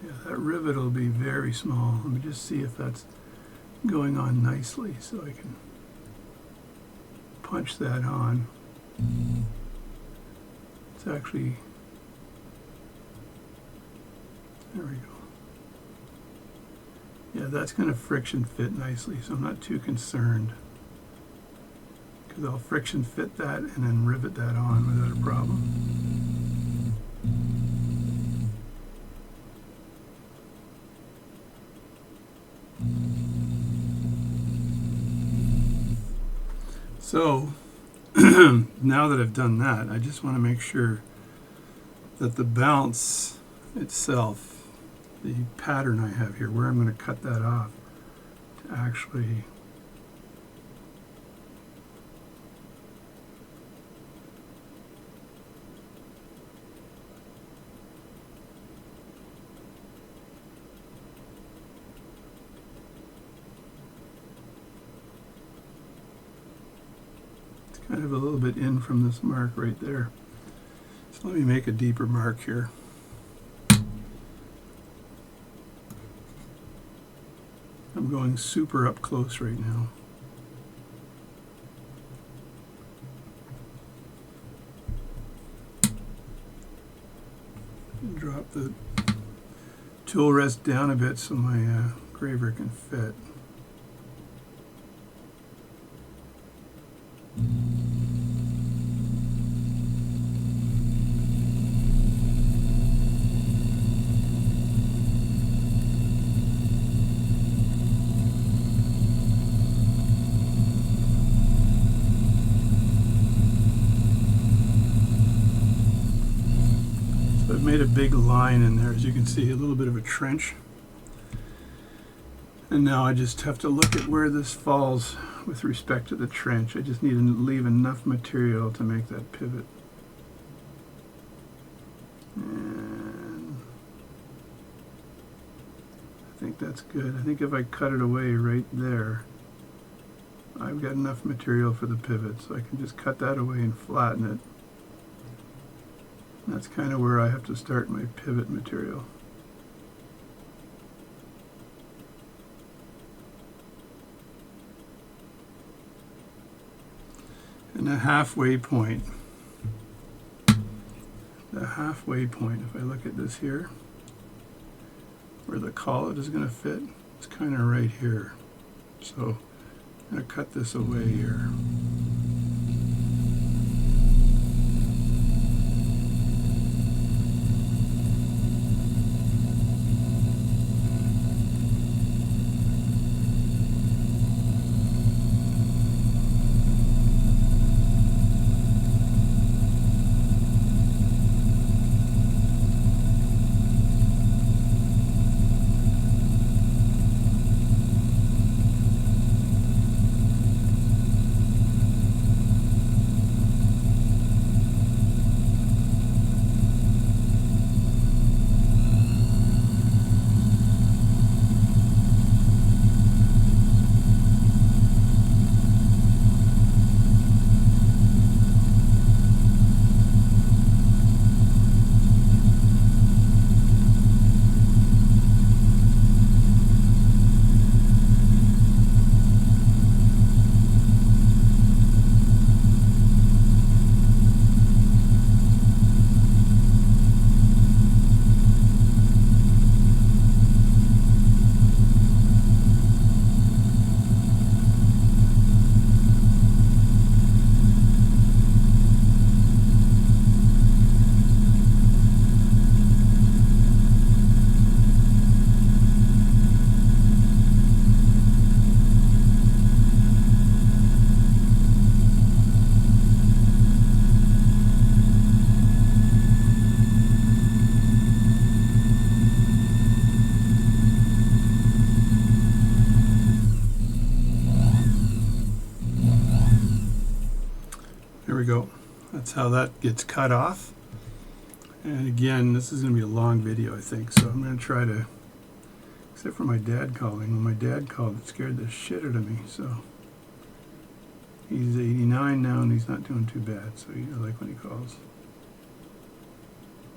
Yeah, that rivet will be very small. Let me just see if that's going on nicely so I can punch that on. It's actually, there we go. Yeah, that's going to friction fit nicely, so I'm not too concerned, because I'll friction fit that and then rivet that on without a problem. So now that I've done that, I just want to make sure that the bounce itself, the pattern I have here, where I'm going to cut that off to actually kind of a little bit in from this mark right there. So let me make a deeper mark here. I'm going super up close right now. Drop the tool rest down a bit so my graver can fit. I've made a big line in there, as you can see, a little bit of a trench. And now I just have to look at where this falls with respect to the trench. I just need to leave enough material to make that pivot. And I think that's good. I think if I cut it away right there, I've got enough material for the pivot, so I can just cut that away and flatten it. That's kind of where I have to start my pivot material. And the halfway point, if I look at this here, where the collet is going to fit, it's kind of right here. So I'm going to cut this away here. There we go. That's how that gets cut off. And again, this is going to be a long video, I think, so I'm going to try to, except for my dad calling. When my dad called, it scared the shit out of me, so. He's 89 now and he's not doing too bad, so I like when he calls.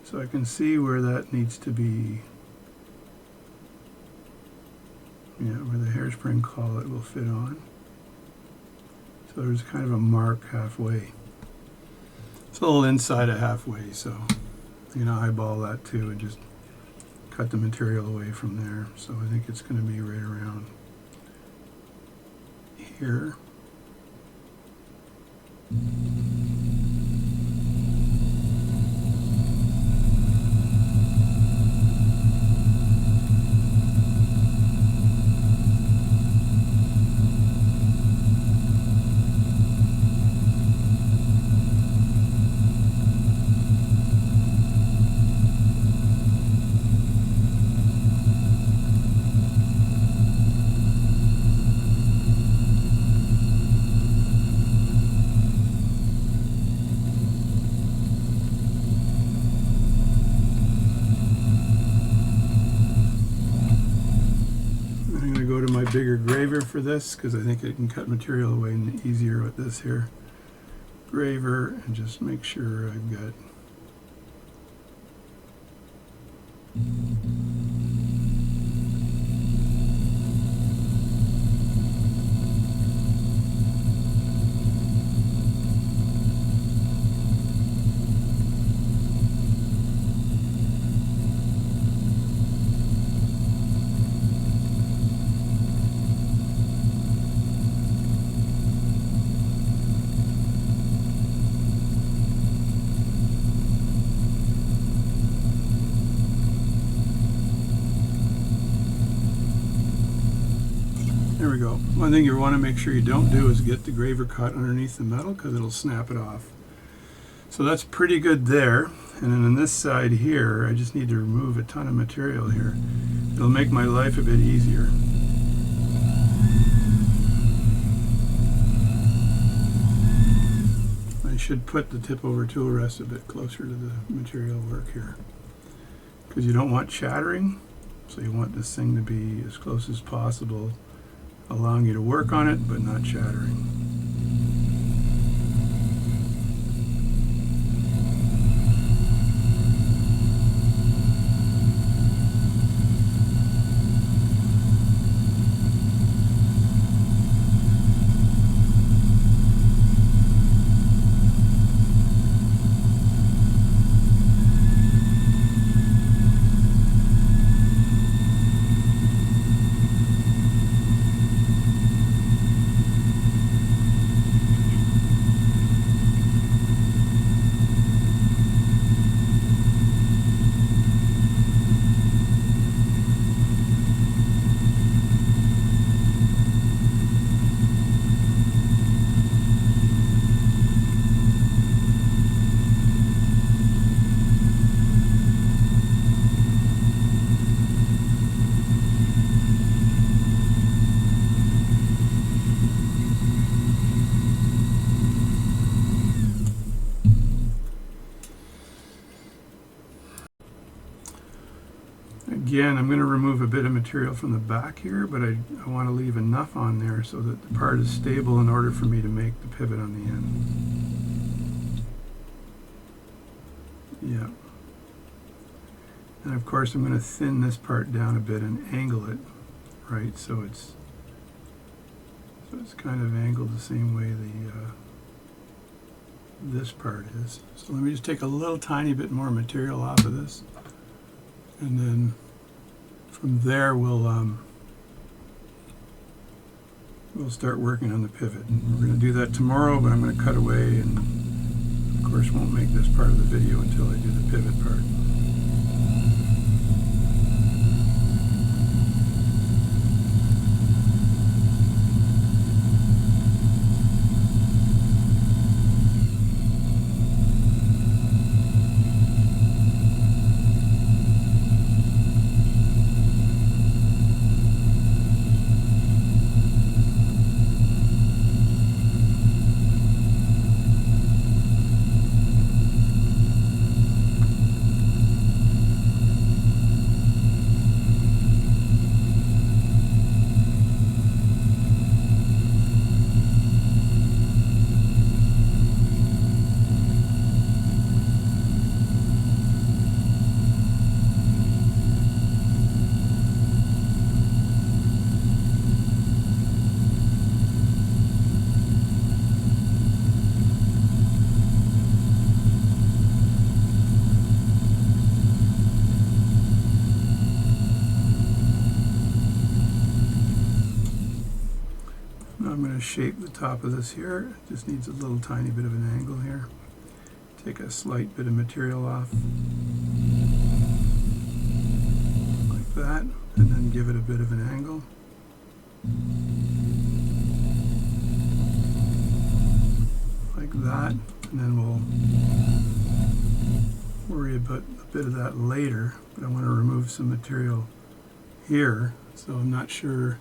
So I can see where that needs to be, where the hairspring collet will fit on. So there's kind of a mark halfway. It's a little inside of halfway, so I'm going to eyeball that too and just cut the material away from there. So I think it's going to be right around here. Bigger graver for this because I think it can cut material away easier with this here graver, and just make sure I've got There we go. One thing you want to make sure you don't do is get the graver cut underneath the metal because it'll snap it off. So that's pretty good there. And then on this side here, I just need to remove a ton of material here. It'll make my life a bit easier. I should put the tip over tool rest a bit closer to the material work here, because you don't want chattering, so you want this thing to be as close as possible, allowing you to work on it, but not chattering. Again, I'm going to remove a bit of material from the back here, but I want to leave enough on there so that the part is stable in order for me to make the pivot on the end. Yeah. And of course I'm going to thin this part down a bit and angle it, right, so it's kind of angled the same way this part is. So let me just take a little tiny bit more material off of this, and then from there we'll start working on the pivot. And we're going to do that tomorrow, but I'm going to cut away and of course won't make this part of the video until I do the pivot part. shape the top of this here. It just needs a little tiny bit of an angle here. Take a slight bit of material off, like that, and then give it a bit of an angle. Like that, and then we'll worry about a bit of that later, but I want to remove some material here, so I'm not sure.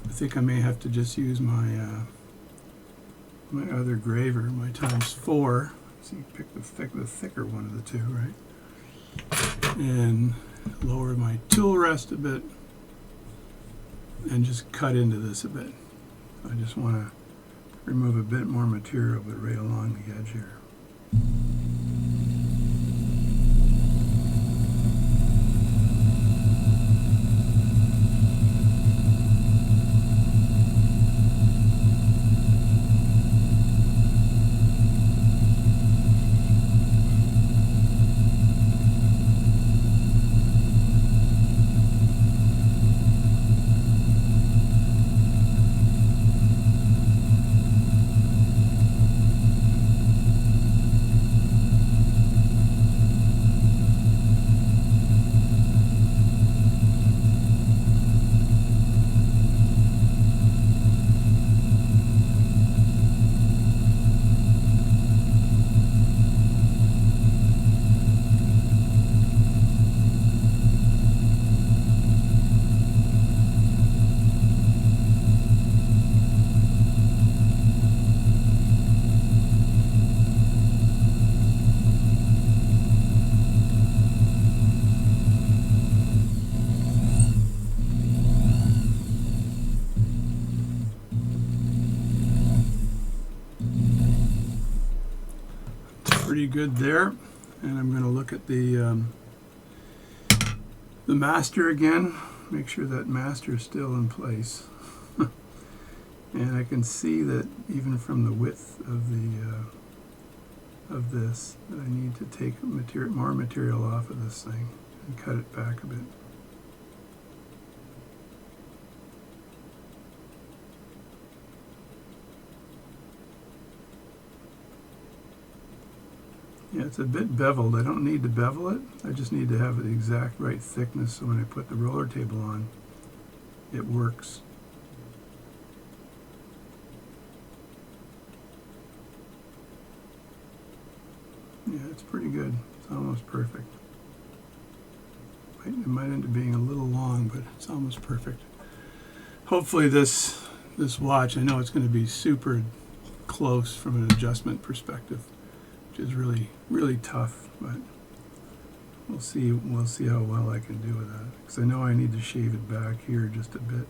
I think I may have to just use my my other graver, my ×4. So you pick the thicker one of the two, right? And lower my tool rest a bit and just cut into this a bit. I just want to remove a bit more material, but right along the edge here. Pretty good there, and I'm going to look at the master again, make sure that master is still in place. And I can see that even from the width of the of this, that I need to take more material off of this thing and cut it back a bit. Yeah, it's a bit beveled. I don't need to bevel it. I just need to have the exact right thickness so when I put the roller table on, it works. Yeah, it's pretty good. It's almost perfect. It might end up being a little long, but it's almost perfect. Hopefully this watch, I know it's going to be super close from an adjustment perspective, which is really, really tough, but we'll see how well I can do with that. Because I know I need to shave it back here just a bit.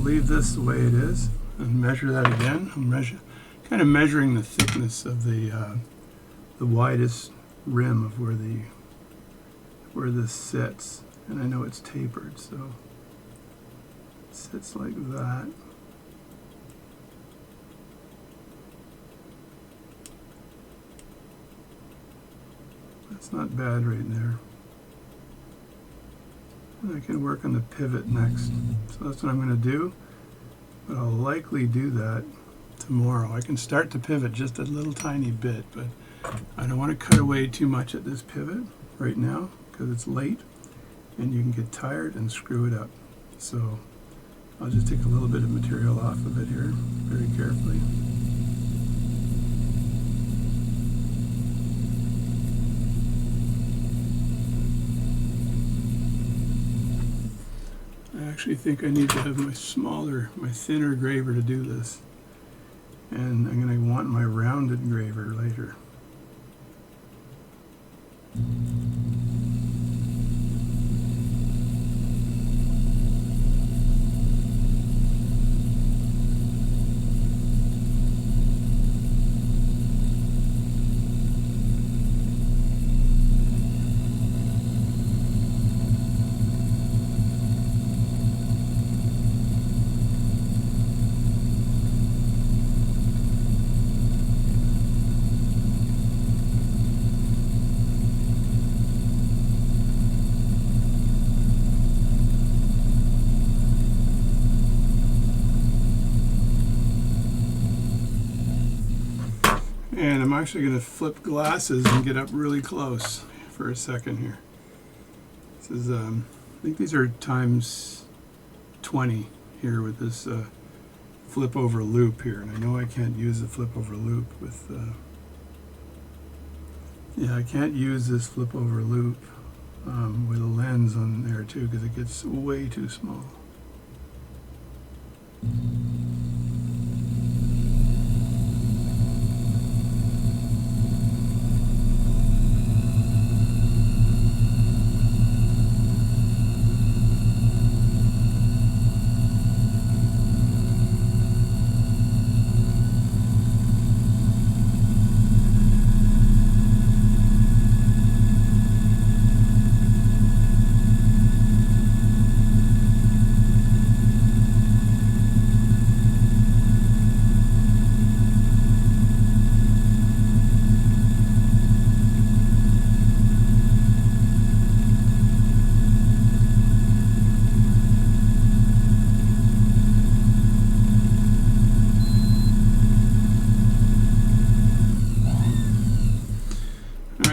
Leave this the way it is and measure that again. I'm kind of measuring the thickness of the widest rim of where this sits, and I know it's tapered, so it sits like that. That's not bad right there. And I can work on the pivot next. So that's what I'm going to do. But I'll likely do that tomorrow. I can start to pivot just a little tiny bit, but I don't want to cut away too much at this pivot right now because it's late and you can get tired and screw it up. So I'll just take a little bit of material off of it here very carefully. actually think I need to have my thinner graver to do this. And I'm going to want my rounded graver later. And I'm actually going to flip glasses and get up really close for a second here. This is, I think these are times 20 here with this flip over loop here. And I know I can't use the flip over loop with, yeah, I can't use this flip over loop with a lens on there too because it gets way too small.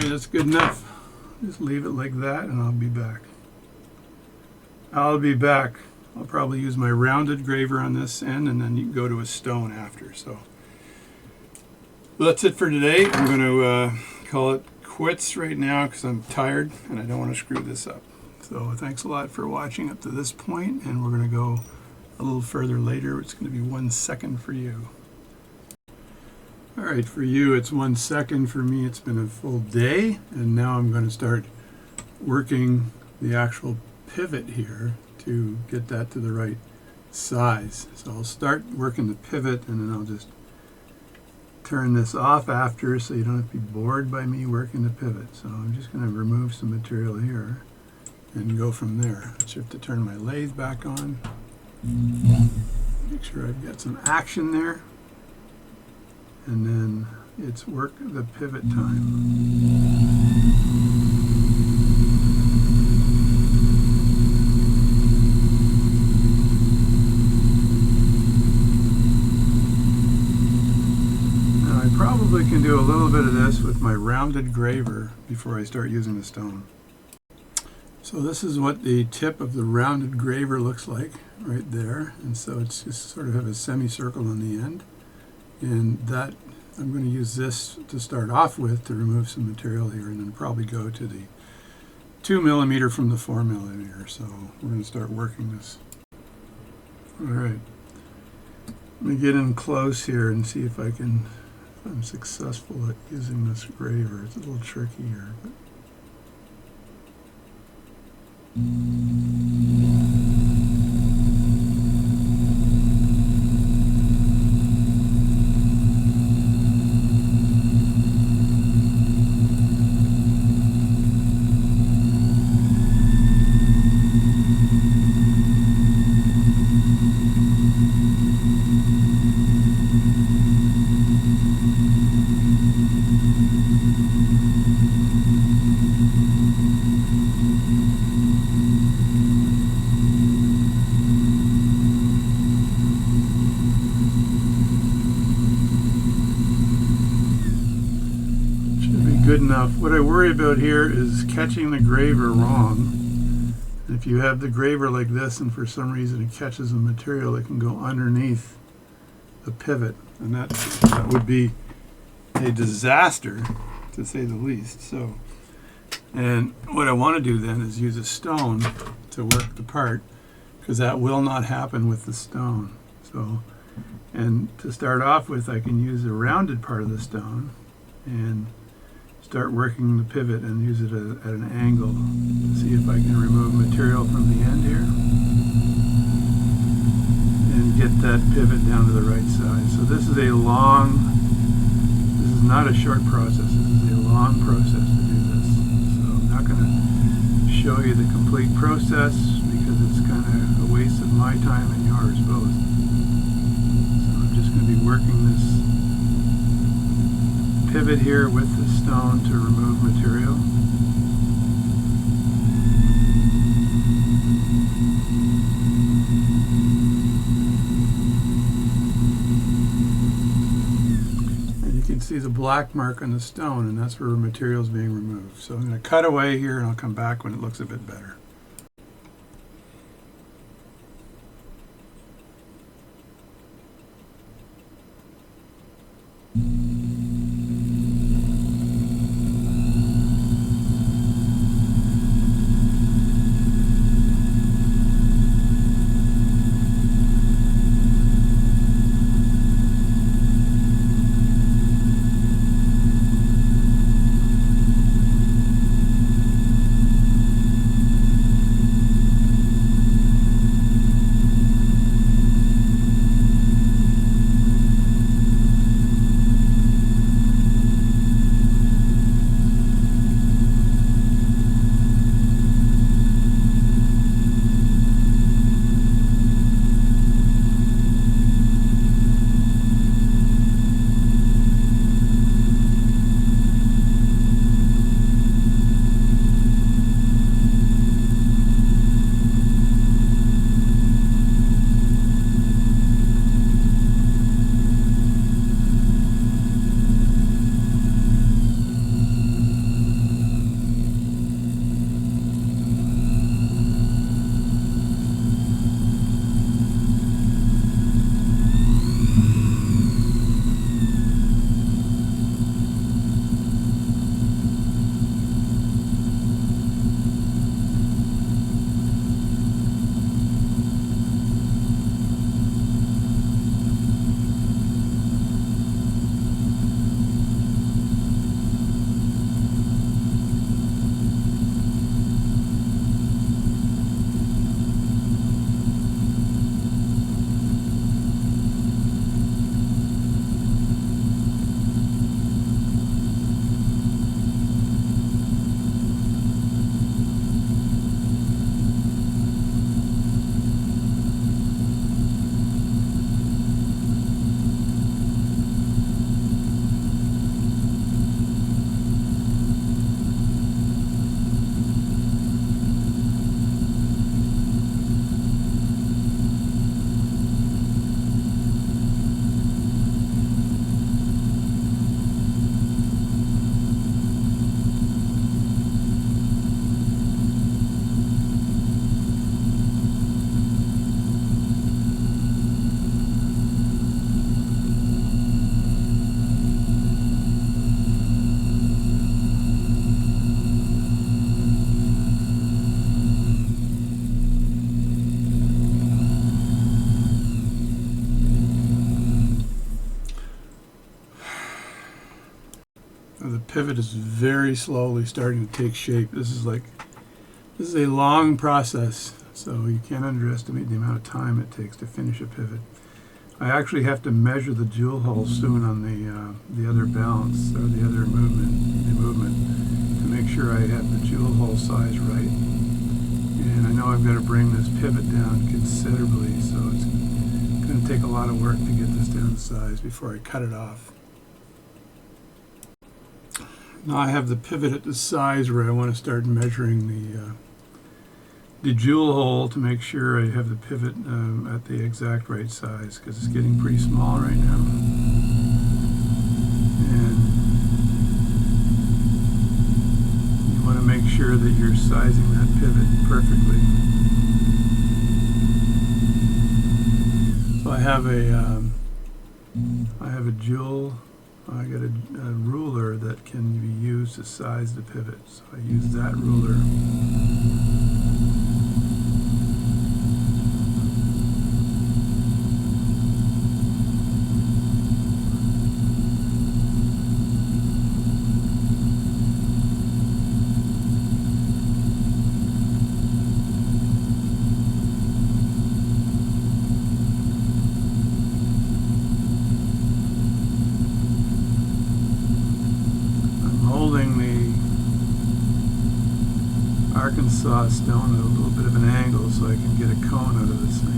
That's good enough. Just leave it like that and I'll be back. I'll probably use my rounded graver on this end and then you can go to a stone after. So that's it for today. I'm going to call it quits right now because I'm tired and I don't want to screw this up. So thanks a lot for watching up to this point, and we're going to go a little further later. It's going to be 1 second for you. All right, for you it's 1 second. For me it's been a full day, and now I'm going to start working the actual pivot here to get that to the right size. So I'll start working the pivot and then I'll just turn this off after so you don't have to be bored by me working the pivot. So I'm just going to remove some material here and go from there. I just have to turn my lathe back on. Make sure I've got some action there. And then it's work the pivot time. Probably can do a little bit of this with my rounded graver before I start using the stone. So this is what the tip of the rounded graver looks like right there, and so it's just sort of have a semicircle on the end, and that I'm going to use this to start off with to remove some material here, and then probably go to the 2 millimeter from the 4 millimeter. So we're going to start working this. All right, let me get in close here and see if I'm successful at using this graver. It's a little tricky here. But good enough. What I worry about here is catching the graver wrong. If you have the graver like this and for some reason it catches the material, it can go underneath the pivot, and that would be a disaster, to say the least. So, and what I want to do then is use a stone to work the part, because that will not happen with the stone. So, and to start off with, I can use the rounded part of the stone and start working the pivot and use it at an angle to see if I can remove material from the end here and get that pivot down to the right size. So this is not a short process. This is a long process to do this. So I'm not going to show you the complete process because it's kind of a waste of my time and yours both. So I'm just going to be working this pivot here with the stone to remove material. And you can see the black mark on the stone, and that's where material is being removed. So I'm going to cut away here and I'll come back when it looks a bit better. The pivot is very slowly starting to take shape. This is a long process, so you can't underestimate the amount of time it takes to finish a pivot. I actually have to measure the jewel hole soon on the other balance or the other movement to make sure I have the jewel hole size right. And I know I've got to bring this pivot down considerably, so it's going to take a lot of work to get this down to size before I cut it off. Now I have the pivot at the size where I want to start measuring the jewel hole to make sure I have the pivot at the exact right size, because it's getting pretty small right now. And you want to make sure that you're sizing that pivot perfectly. So I have a jewel. I got a ruler that can be used to size the pivot. So I use that ruler. holding the Arkansas stone at a little bit of an angle so I can get a cone out of this thing.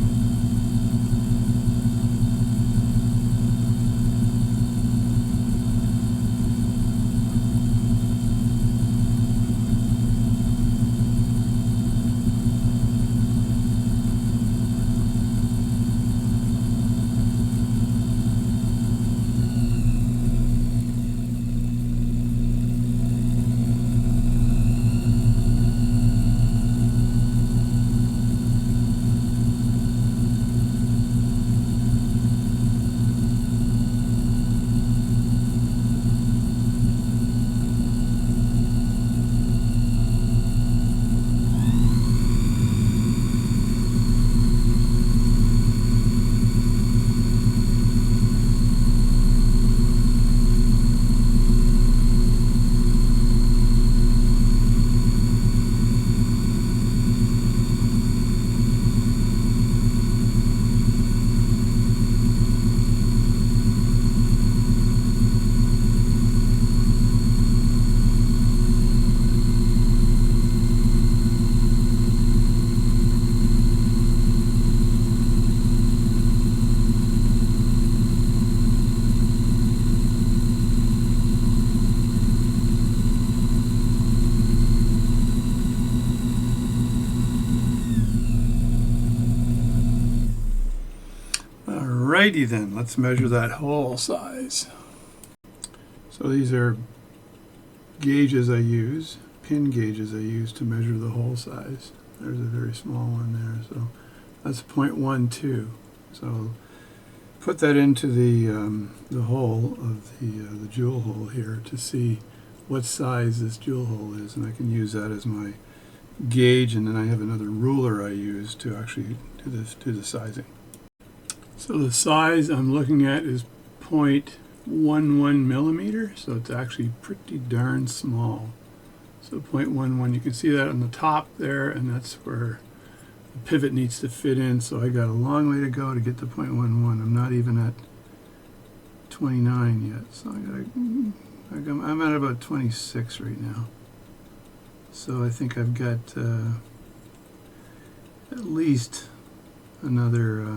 Alrighty then, let's measure that hole size. So these are gauges I use, pin gauges I use to measure the hole size. There's a very small one there, so that's 0.12. So put that into the hole of the jewel hole here to see what size this jewel hole is, and I can use that as my gauge, and then I have another ruler I use to actually do the sizing. So the size I'm looking at is 0.11 millimeter, so it's actually pretty darn small. So 0.11, you can see that on the top there, and that's where the pivot needs to fit in. So I got a long way to go to get to 0.11. I'm not even at 29 yet, so I'm at about 26 right now. So I think I've got at least another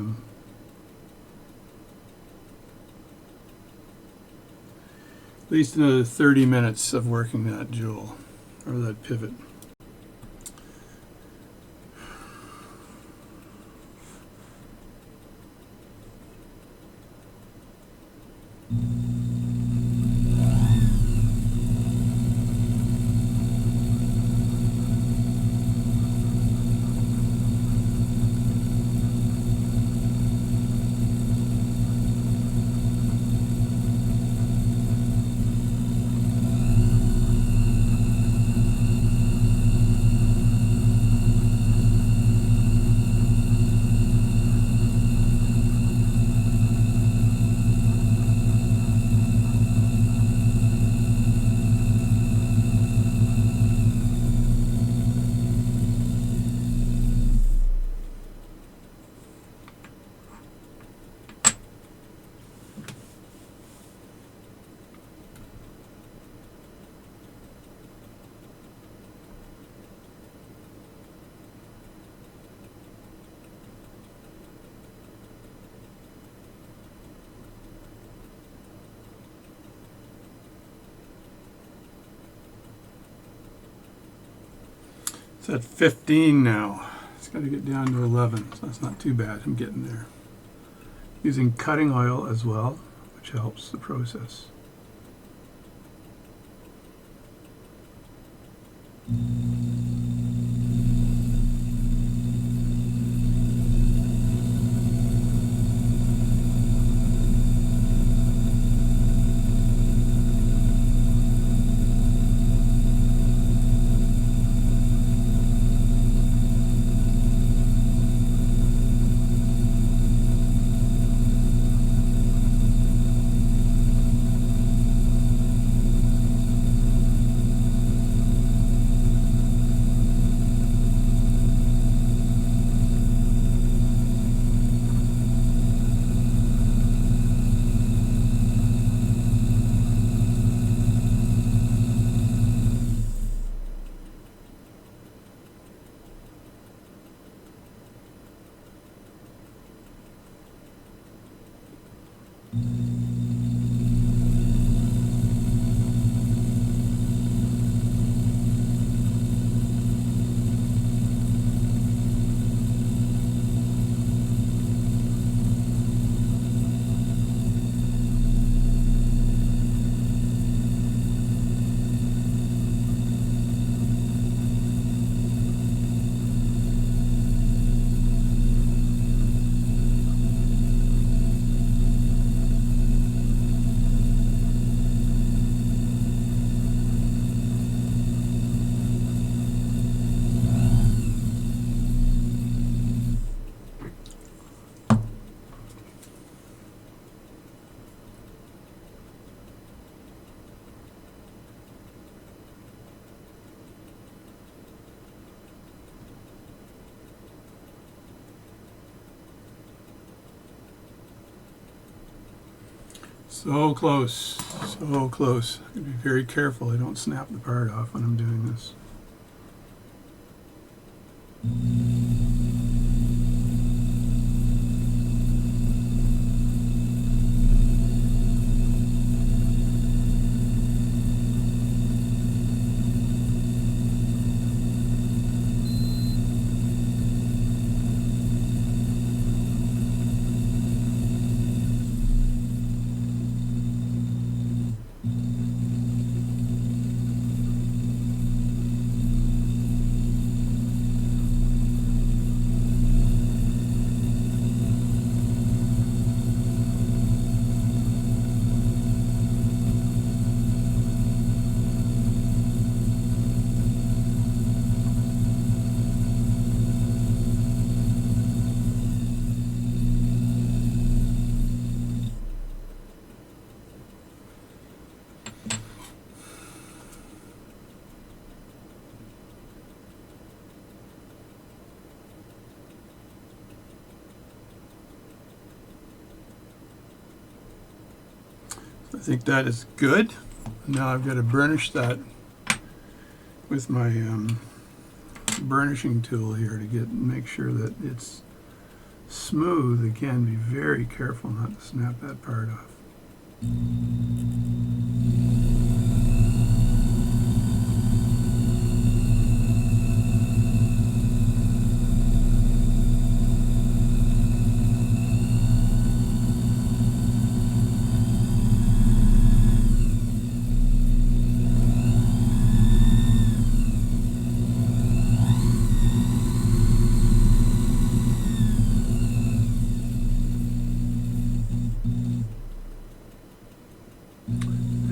30 minutes of working that jewel, or that pivot. It's at 15 now. It's got to get down to 11, so that's not too bad. I'm getting there. Using cutting oil as well, which helps the process. So close, so close. I have to be very careful I don't snap the part off when I'm doing this. I think that is good. Now I've got to burnish that with my burnishing tool here to make sure that it's smooth. Again, be very careful not to snap that part off.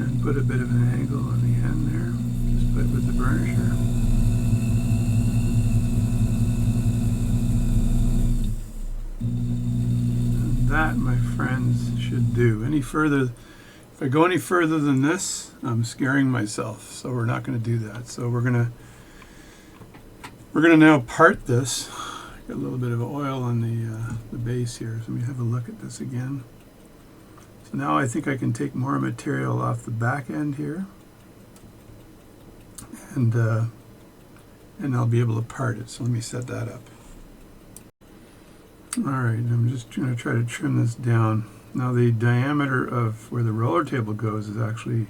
And put a bit of an angle on the end there, just put with the burnisher. And that, my friends, should do. Any further, if I go any further than this, I'm scaring myself. So we're not going to do that. So we're gonna now part this. Got a little bit of oil on the base here. So let me have a look at this again. So now I think I can take more material off the back end here, and I'll be able to part it. So let me set that up. All right, I'm just going to try to trim this down. Now the diameter of where the roller table goes is actually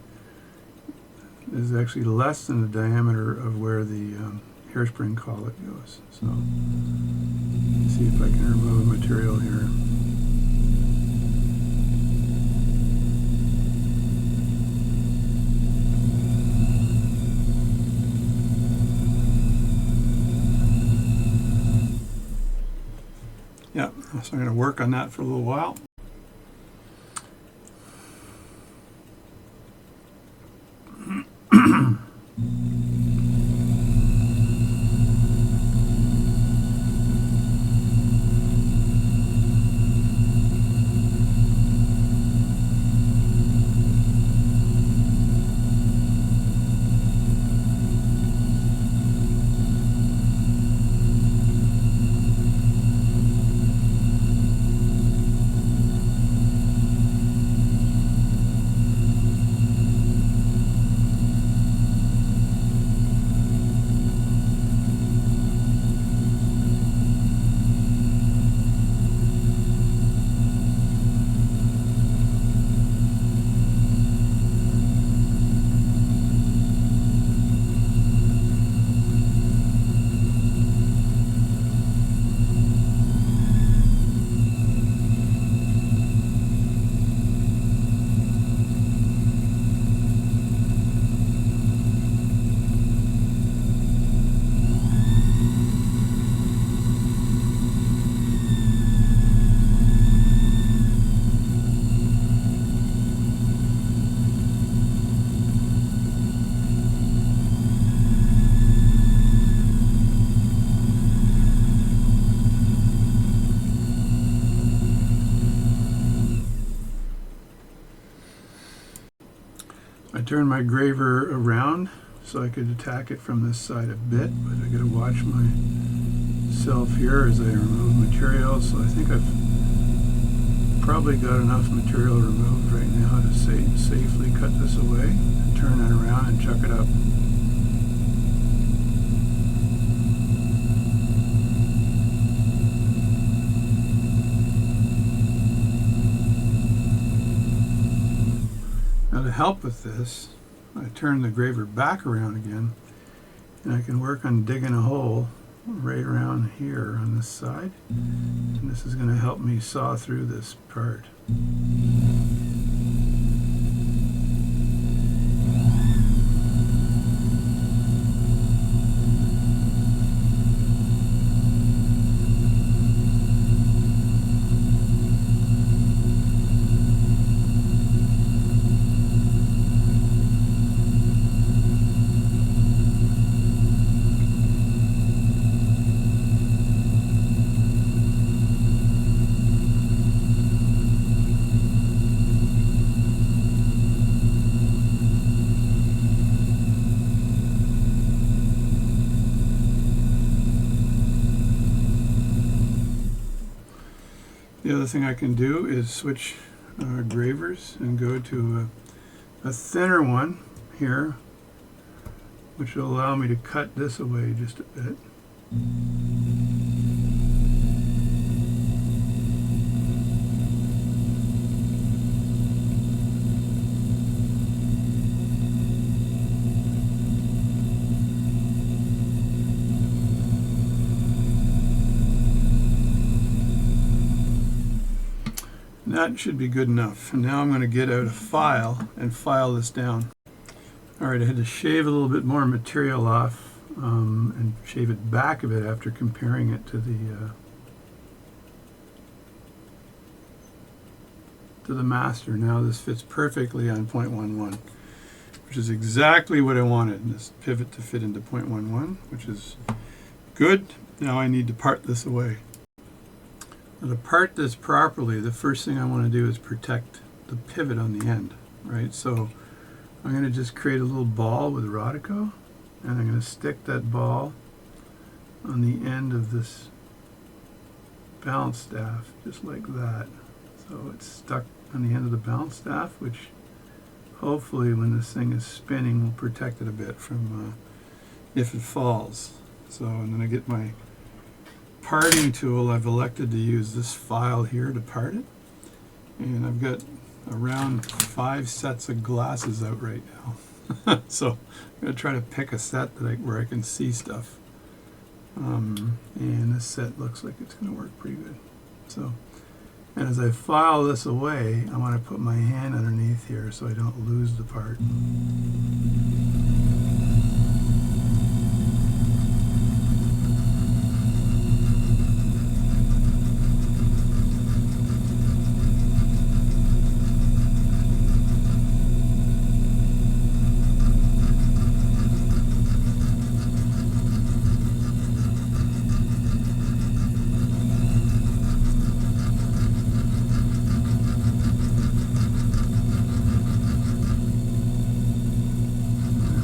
less than the diameter of where the hairspring collet goes. So let's see if I can remove material here. Yeah, so I'm going to work on that for a little while. I turned my graver around so I could attack it from this side a bit, but I gotta watch myself here as I remove material. So I think I've Probably got enough material removed right now to safely cut this away and turn it around and chuck it up. Now to help with this, I turn the graver back around again and I can work on digging a hole right around here on this side, and this is going to help me saw through this part. The other thing I can do is switch gravers and go to a thinner one here, which will allow me to cut this away just a bit. That should be good enough. And now I'm going to get out a file and file this down. Alright, I had to shave a little bit more material off and shave it back a bit after comparing it to the master. Now this fits perfectly on 0.11, which is exactly what I wanted, this pivot to fit into 0.11, which is good. Now I need to part this away. Now to part this properly, the first thing I want to do is protect the pivot on the end, right? So I'm going to just create a little ball with Rodico, and I'm going to stick that ball on the end of this balance staff, just like that. So it's stuck on the end of the balance staff, which hopefully when this thing is spinning will protect it a bit from if it falls. So I'm going to get my parting tool. I've elected to use this file here to part it, and I've got around 5 sets of glasses out right now. So I'm going to try to pick a set that where I can see stuff, and this set looks like it's going to work pretty good. So, and as I file this away, I want to put my hand underneath here so I don't lose the part.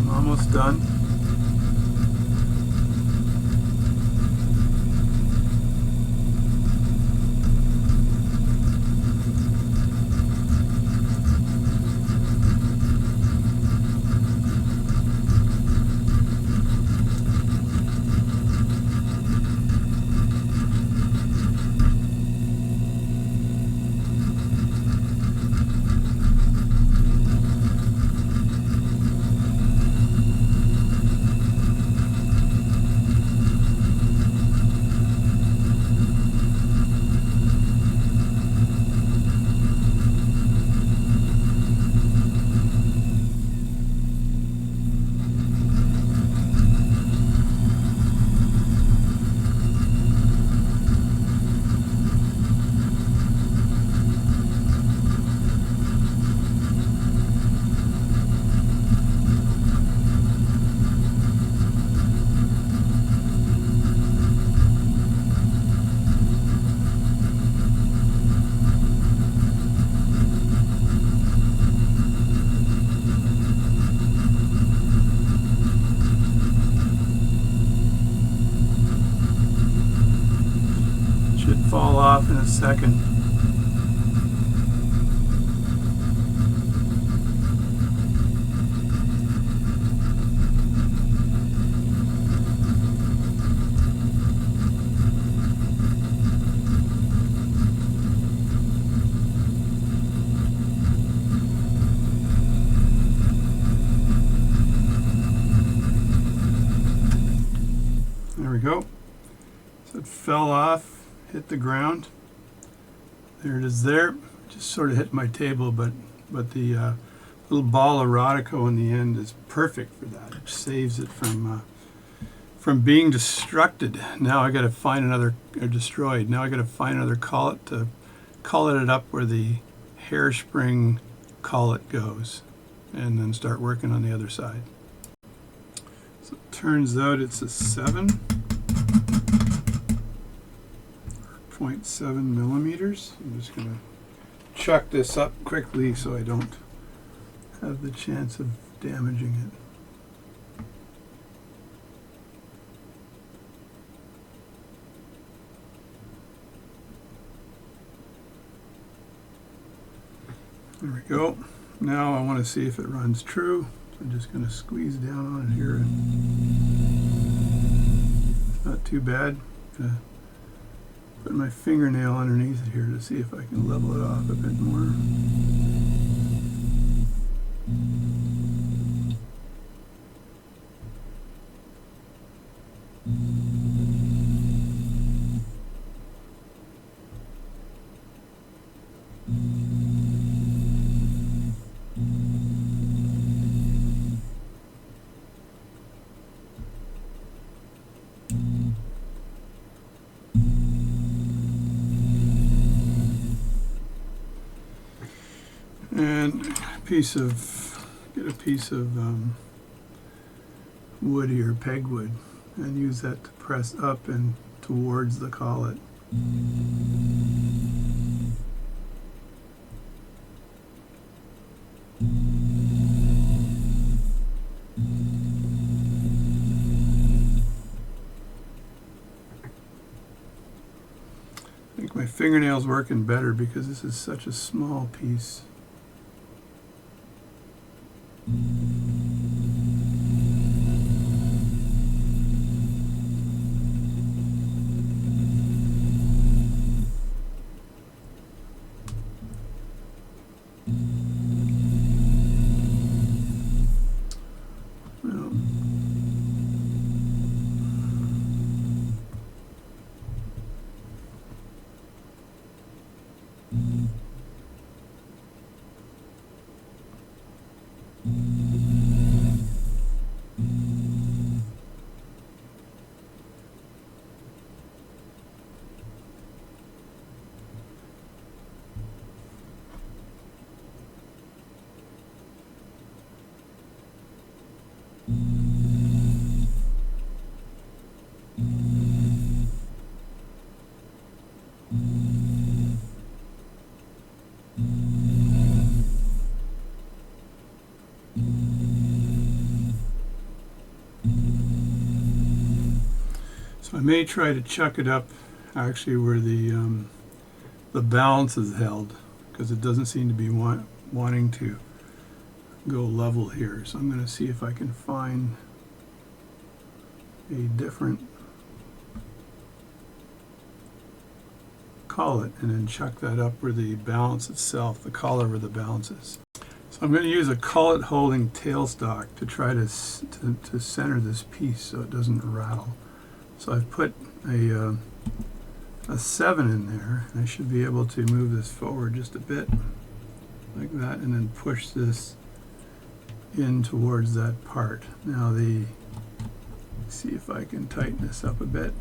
Almost done. Fall off in a second. it fell off, hit the ground. There it is there. Just sort of hit my table, but the little ball of Rodico in the end is perfect for that. It saves it from being destructed. Now I got to find another, or destroyed. Now I got to find another collet to collet it up where the hairspring collet goes, and then start working on the other side. So it turns out it's a 7.7 millimeters. I'm just going to chuck this up quickly so I don't have the chance of damaging it. There we go. Now I want to see if it runs true. So I'm just going to squeeze down on it here. It's not too bad. Put my fingernail underneath it here to see if I can level it off a bit more. And get a piece of wood here, pegwood, and use that to press up and towards the collet. I think my fingernail's working better because this is such a small piece. So I may try to chuck it up actually where the balance is held, because it doesn't seem to be wanting to go level here. So I'm going to see if I can find a different collet and then chuck that up where the balance itself, the collar where the balance is. So I'm going to use a collet holding tailstock to try to center this piece so it doesn't rattle. So I've put a 7 in there, and I should be able to move this forward just a bit like that, and then push this in towards that part. Now see if I can tighten this up a bit.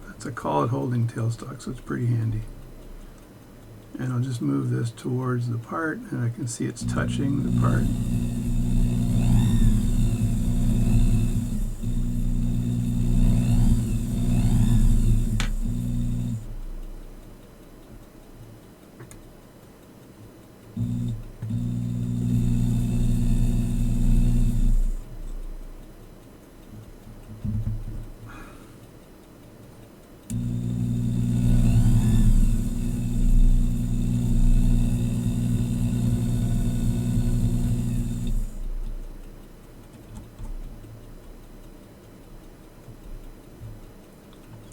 That's a collet holding tailstock, so it's pretty handy. And I'll just move this towards the part, and I can see it's touching the part.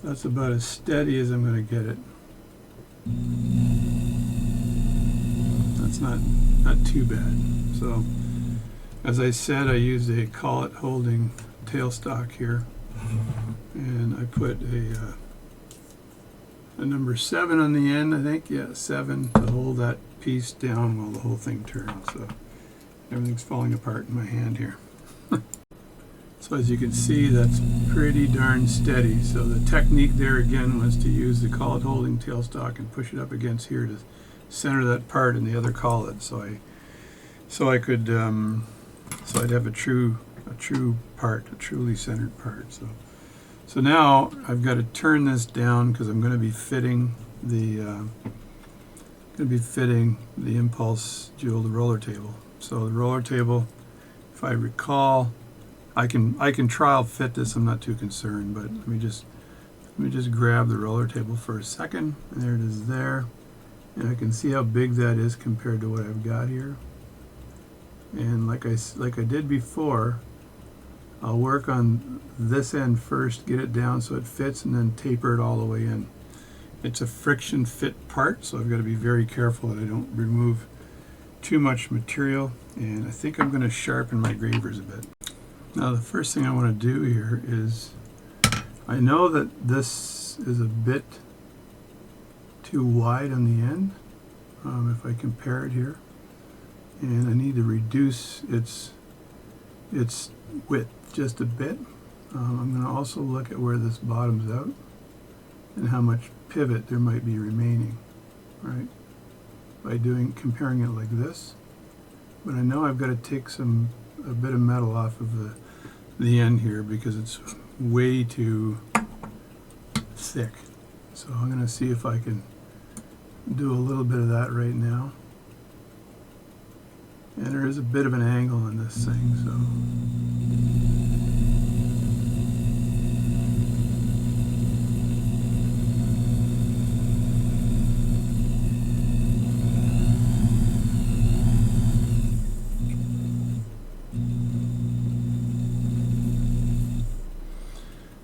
That's about as steady as I'm going to get it. That's not too bad. So, as I said, I used a collet holding tailstock here, and I put a number 7 on the end, I think. Yeah, 7 to hold that piece down while the whole thing turns. So everything's falling apart in my hand here. So as you can see, that's pretty darn steady. So the technique there again was to use the collet holding tailstock and push it up against here to center that part in the other collet. So I'd have a true part, a truly centered part. So now I've got to turn this down because I'm going to be fitting the impulse jewel, the roller table. So the roller table, if I recall, I can trial fit this. I'm not too concerned, but let me just grab the roller table for a second. And there it is there, and I can see how big that is compared to what I've got here. And like I did before, I'll work on this end first, get it down so it fits, and then taper it all the way in. It's a friction fit part, so I've got to be very careful that I don't remove too much material. And I think I'm going to sharpen my gravers a bit. Now the first thing I want to do here is, I know that this is a bit too wide on the end, if I compare it here, and I need to reduce its width just a bit. I'm going to also look at where this bottoms out and how much pivot there might be remaining, right? By comparing it like this. But I know I've got to take a bit of metal off of the end here because it's way too thick. So I'm going to see if I can do a little bit of that right now. And there is a bit of an angle in this thing, so.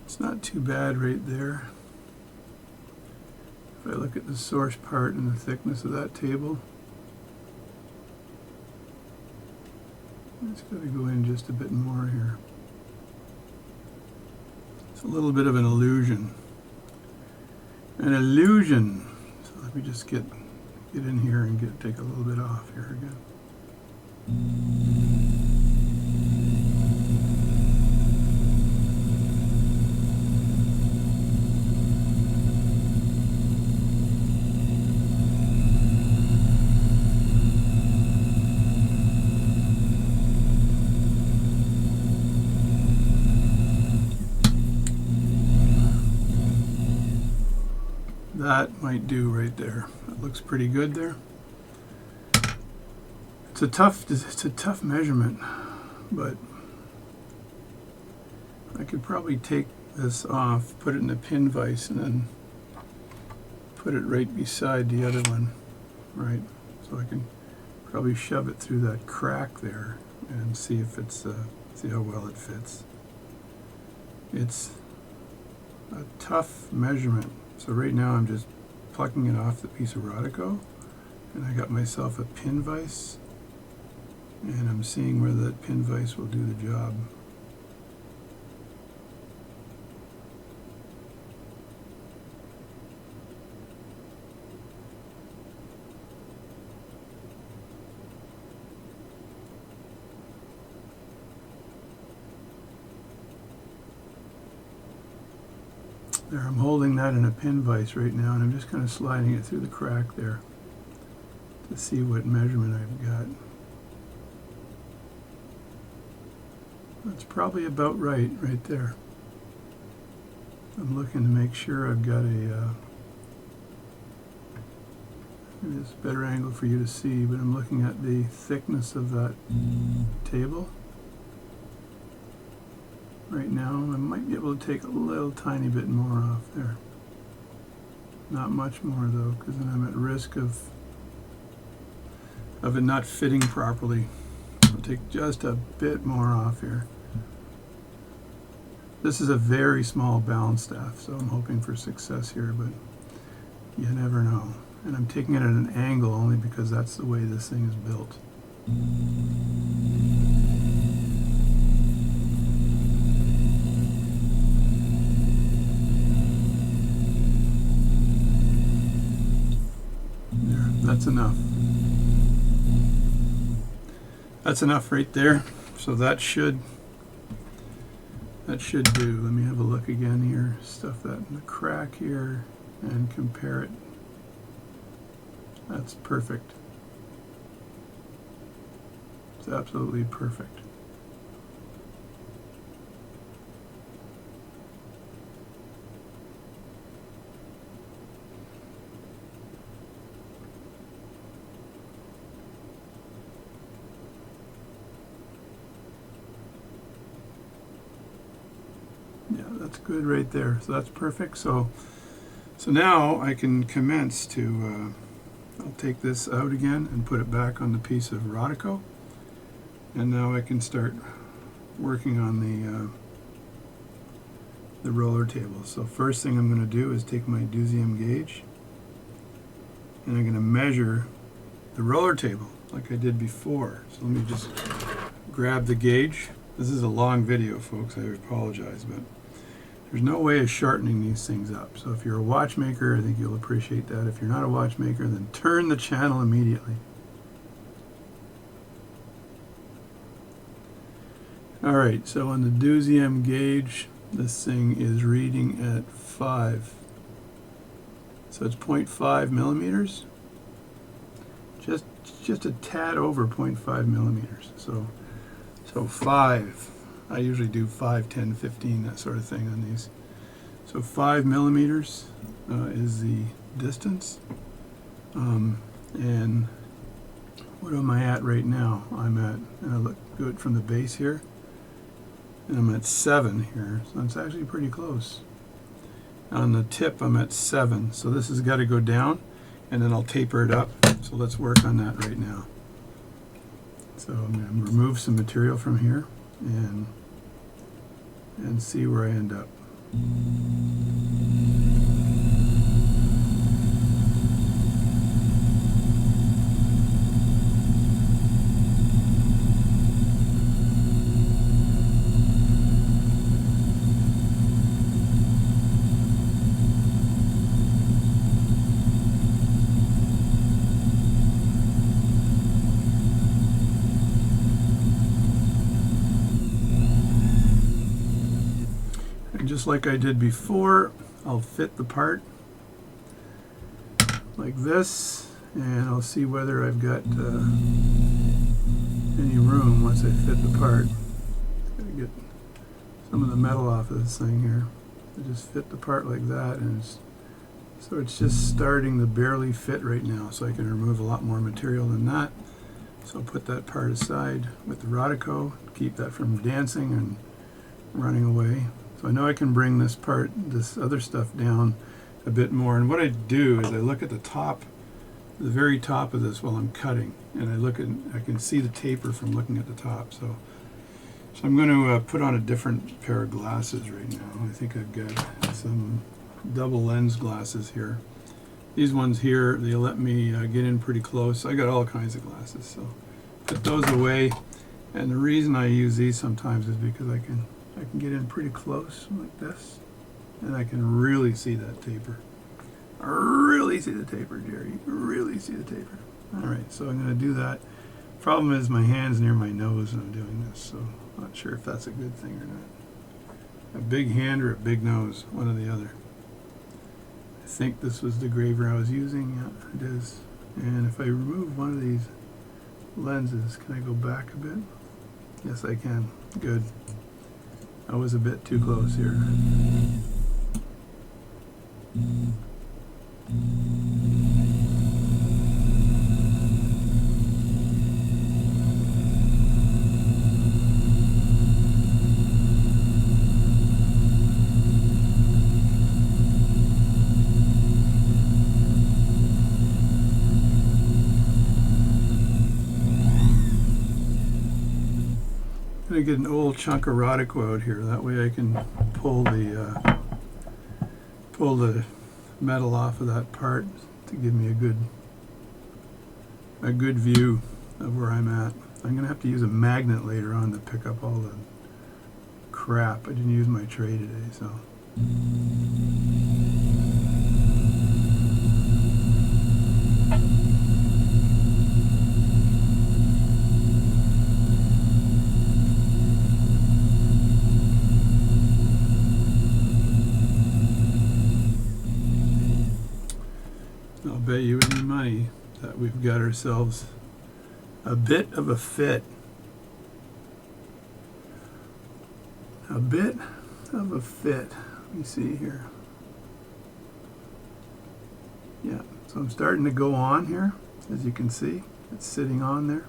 It's not too bad right there. If I look at the source part and the thickness of that table, it's got to go in just a bit more here. It's a little bit of an illusion. An illusion. So let me just get in here and take a little bit off here again. That might do right there. That looks pretty good there. It's a tough measurement, but I could probably take this off, put it in a pin vise, and then put it right beside the other one, right? So I can probably shove it through that crack there and see if it's see how well it fits. It's a tough measurement. So right now I'm just plucking it off the piece of Rodico, and I got myself a pin vise, and I'm seeing whether that pin vise will do the job. There, I'm holding that in a pin vise right now, and I'm just kind of sliding it through the crack there to see what measurement I've got. That's probably about right there. I'm looking to make sure I've got maybe it's a better angle for you to see, but I'm looking at the thickness of that table. Right now, I might be able to take a little tiny bit more off there. Not much more though, because then I'm at risk of it not fitting properly. I'll take just a bit more off here. This is a very small balance staff, so I'm hoping for success here, but you never know. And I'm taking it at an angle only because that's the way this thing is built. that's enough. That's enough right there. So that should do. Let me have a look again here. Stuff that in the crack here and compare it. That's perfect. It's absolutely perfect. Yeah, that's good right there. So that's perfect. So now I can commence to, I'll take this out again and put it back on the piece of Rodico. And now I can start working on the roller table. So first thing I'm going to do is take my Dusium gauge and I'm going to measure the roller table like I did before. So let me just grab the gauge. This is a long video, folks. I apologize, but there's no way of shortening these things up. So if you're a watchmaker, I think you'll appreciate that. If you're not a watchmaker, then turn the channel immediately. Alright, so on the Dusium gauge, this thing is reading at 5. So it's 0.5 millimeters. Just a tad over 0.5 millimeters. So 5. I usually do 5, 10, 15, that sort of thing on these. So 5 millimeters is the distance. And what am I at right now? I'm at, and I look good from the base here, and I'm at 7 here, so it's actually pretty close. On the tip, I'm at 7, so this has got to go down, and then I'll taper it up. So let's work on that right now. So I'm going to remove some material from here and see where I end up. Just like I did before, I'll fit the part like this, and I'll see whether I've got any room once I fit the part. Gotta get some of the metal off of this thing here. I just fit the part like that, and so it's just starting to barely fit right now, so I can remove a lot more material than that. So I'll put that part aside with the Rodico, keep that from dancing and running away. So I know I can bring this part, this other stuff down a bit more. And what I do is I look at the top, the very top of this while I'm cutting, and I can see the taper from looking at the top. So I'm going to put on a different pair of glasses right now. I think I've got some double lens glasses here. These ones here, they let me get in pretty close. I got all kinds of glasses, so put those away. And the reason I use these sometimes is because I can get in pretty close like this, and I can really see that taper. I really see the taper, Jerry. Really see the taper. Alright, so I'm going to do that. Problem is my hand's near my nose when I'm doing this, so I'm not sure if that's a good thing or not. A big hand or a big nose, one or the other. I think this was the graver I was using. Yeah, it is. And if I remove one of these lenses, can I go back a bit? Yes, I can. Good. I was a bit too close here. I'm going to get an old chunk of Rodico out here. That way I can pull the metal off of that part to give me a good view of where I'm at. I'm going to have to use a magnet later on to pick up all the crap. I didn't use my tray today, so. bet you any money that we've got ourselves a bit of a fit. A bit of a fit. Let me see here. Yeah, so I'm starting to go on here, as you can see. It's sitting on there.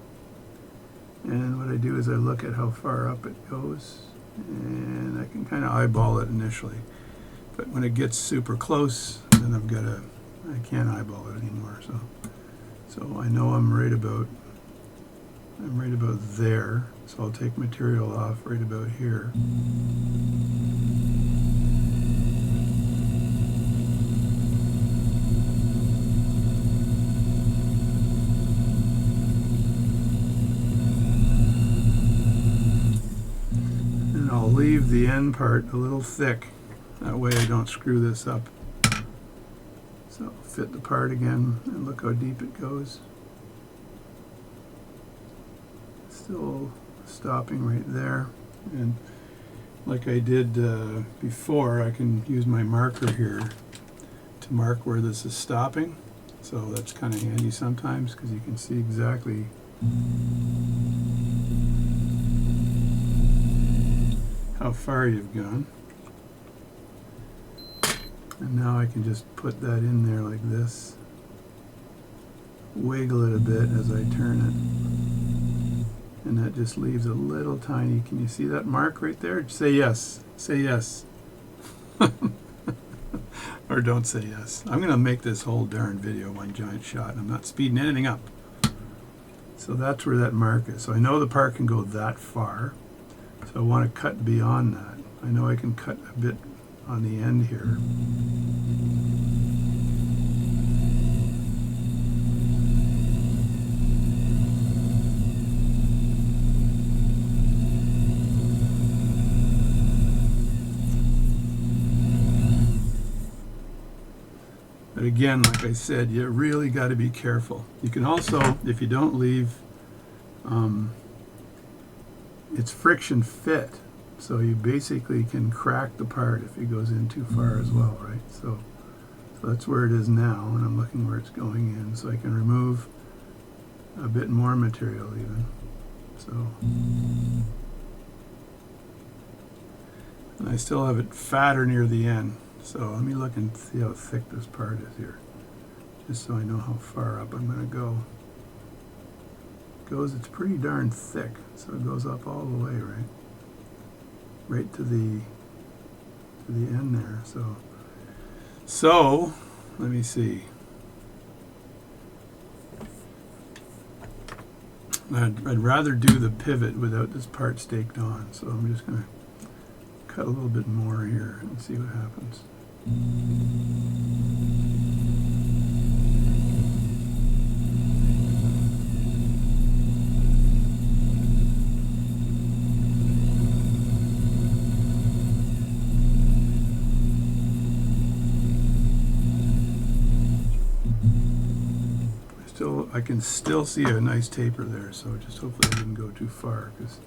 And what I do is I look at how far up it goes, and I can kind of eyeball it initially. But when it gets super close, then I can't eyeball it anymore. So I know I'm right about there. So I'll take material off right about here. And I'll leave the end part a little thick. That way I don't screw this up. So fit the part again and look how deep it goes. Still stopping right there. And like I did before, I can use my marker here to mark where this is stopping. So that's kind of handy sometimes because you can see exactly how far you've gone. And now I can just put that in there like this. Wiggle it a bit as I turn it. And that just leaves a little tiny, can you see that mark right there? Say yes. Say yes. Or don't say yes. I'm going to make this whole darn video one giant shot. I'm not speeding anything up. So that's where that mark is. So I know the part can go that far. So I want to cut beyond that. I know I can cut a bit on the end here. But again, like I said, you really got to be careful. You can also, if you don't leave, it's friction fit. So you basically can crack the part if it goes in too far as well, right? So that's where it is now, and I'm looking where it's going in. So I can remove a bit more material even. So, and I still have it fatter near the end. So let me look and see how thick this part is here, just so I know how far up I'm going to go. It's pretty darn thick, so it goes up all the way, right to the end there. So let me see. I'd rather do the pivot without this part staked on, so I'm just going to cut a little bit more here and see what happens. I can still see a nice taper there, so just hopefully I didn't go too far, because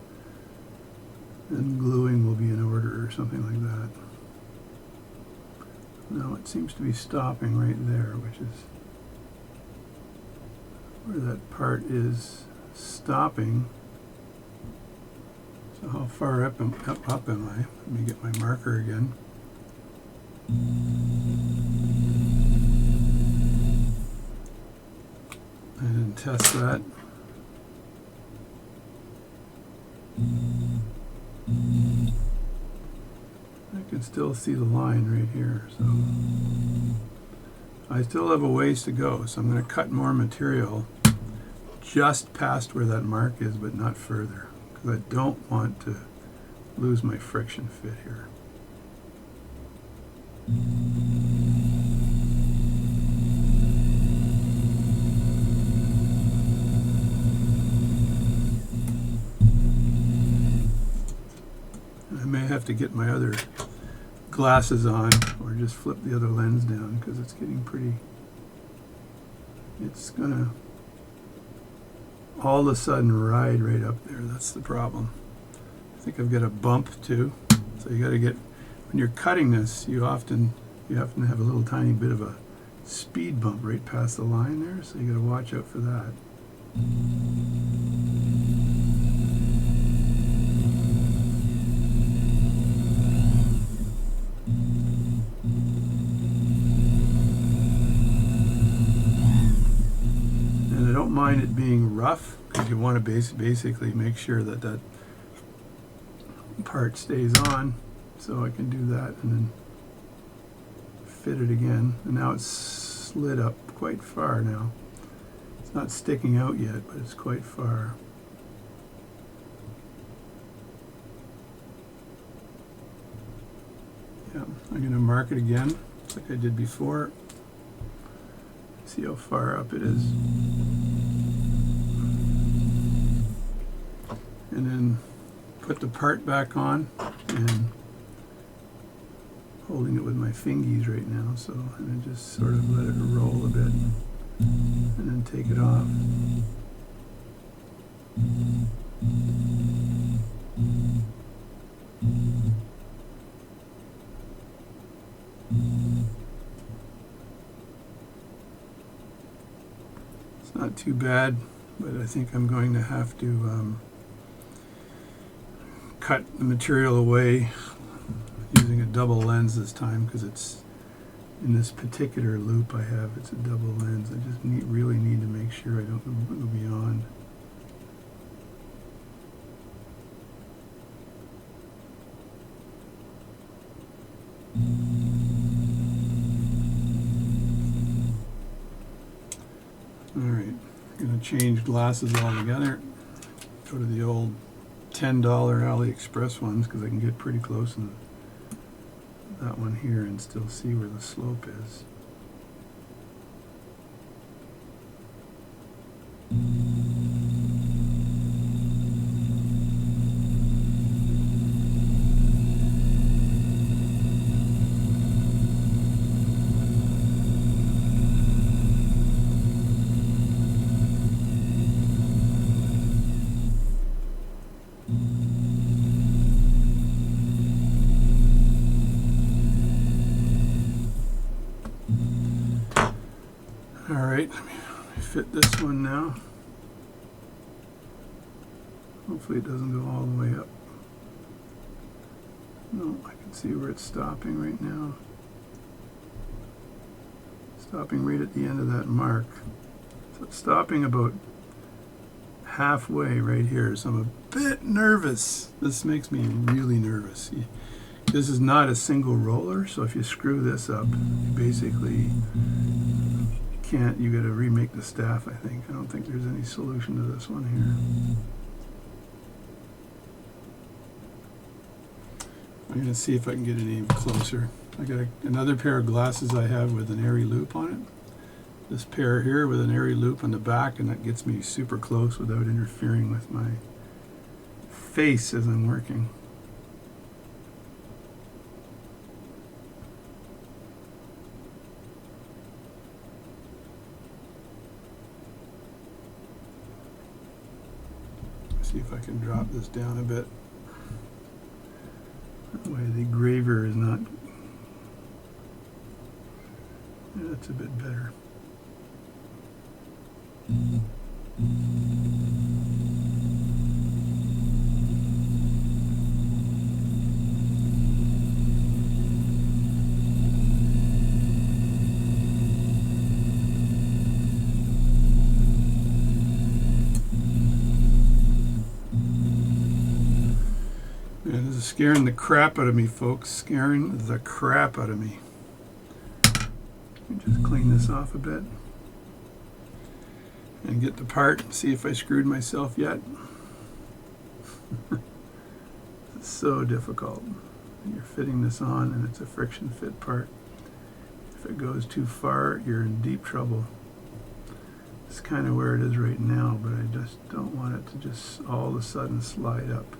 then gluing will be in order or something like that. No, it seems to be stopping right there, which is where that part is stopping. So how far up am I? Let me get my marker again. And test that. I can still see the line right here, so I still have a ways to go, so I'm going to cut more material just past where that mark is, but not further, because I don't want to lose my friction fit here. I may have to get my other glasses on, or just flip the other lens down, because it's getting pretty, it's gonna all of a sudden ride right up there. That's the problem. I think I've got a bump too, so you got to get, when you're cutting this, you often have a little tiny bit of a speed bump right past the line there, so you got to watch out for that. And I don't mind it being rough, because you want to basically make sure that that part stays on, so I can do that and then fit it again. And now it's slid up quite far now. It's not sticking out yet, but it's quite far. Yeah, I'm going to mark it again, like I did before. See how far up it is. And then put the part back on, and holding it with my fingies right now, so, and then just sort of let it roll a bit, and then take it off. It's not too bad, but I think I'm going to have to cut the material away using a double lens this time, because it's in this particular loop I have, it's a double lens. I just really need to make sure I don't go beyond. Alright, I'm going to change glasses altogether. Go to the old $10 AliExpress ones, because I can get pretty close in that one here and still see where the slope is. Alright, let me fit this one now. Hopefully it doesn't go all the way up. No, I can see where it's stopping right now. Stopping right at the end of that mark. So it's stopping about halfway right here, so I'm a bit nervous. This makes me really nervous. This is not a single roller, so if you screw this up, you basically can't, you gotta remake the staff, I think. I don't think there's any solution to this one here. I'm gonna see if I can get it any closer. I got another pair of glasses I have with an airy loop on it. This pair here with an airy loop on the back, and that gets me super close without interfering with my face as I'm working. See if I can drop this down a bit. That way the graver is not... Yeah, that's a bit better. Man, this is scaring the crap out of me, folks. Scaring the crap out of me. Let me just clean this off a bit and get the part and see if I screwed myself yet. It's so difficult. You're fitting this on and it's a friction fit part. If it goes too far, you're in deep trouble. It's kind of where it is right now, but I just don't want it to just all of a sudden slide up,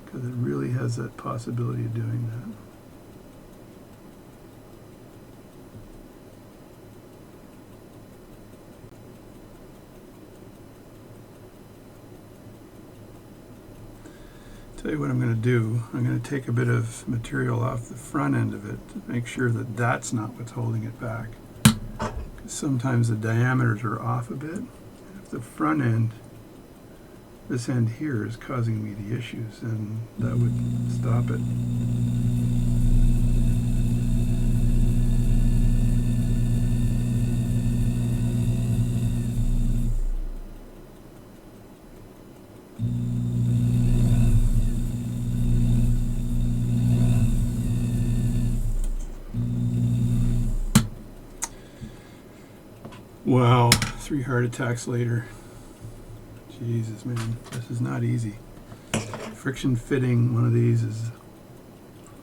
because it really has that possibility of doing that. Tell you what I'm going to do. I'm going to take a bit of material off the front end of it to make sure that that's not what's holding it back. Because sometimes the diameters are off a bit. If the front end, this end here, is causing me the issues, then that would stop it. Wow, 3 heart attacks later. Jesus, man, this is not easy. Friction fitting one of these is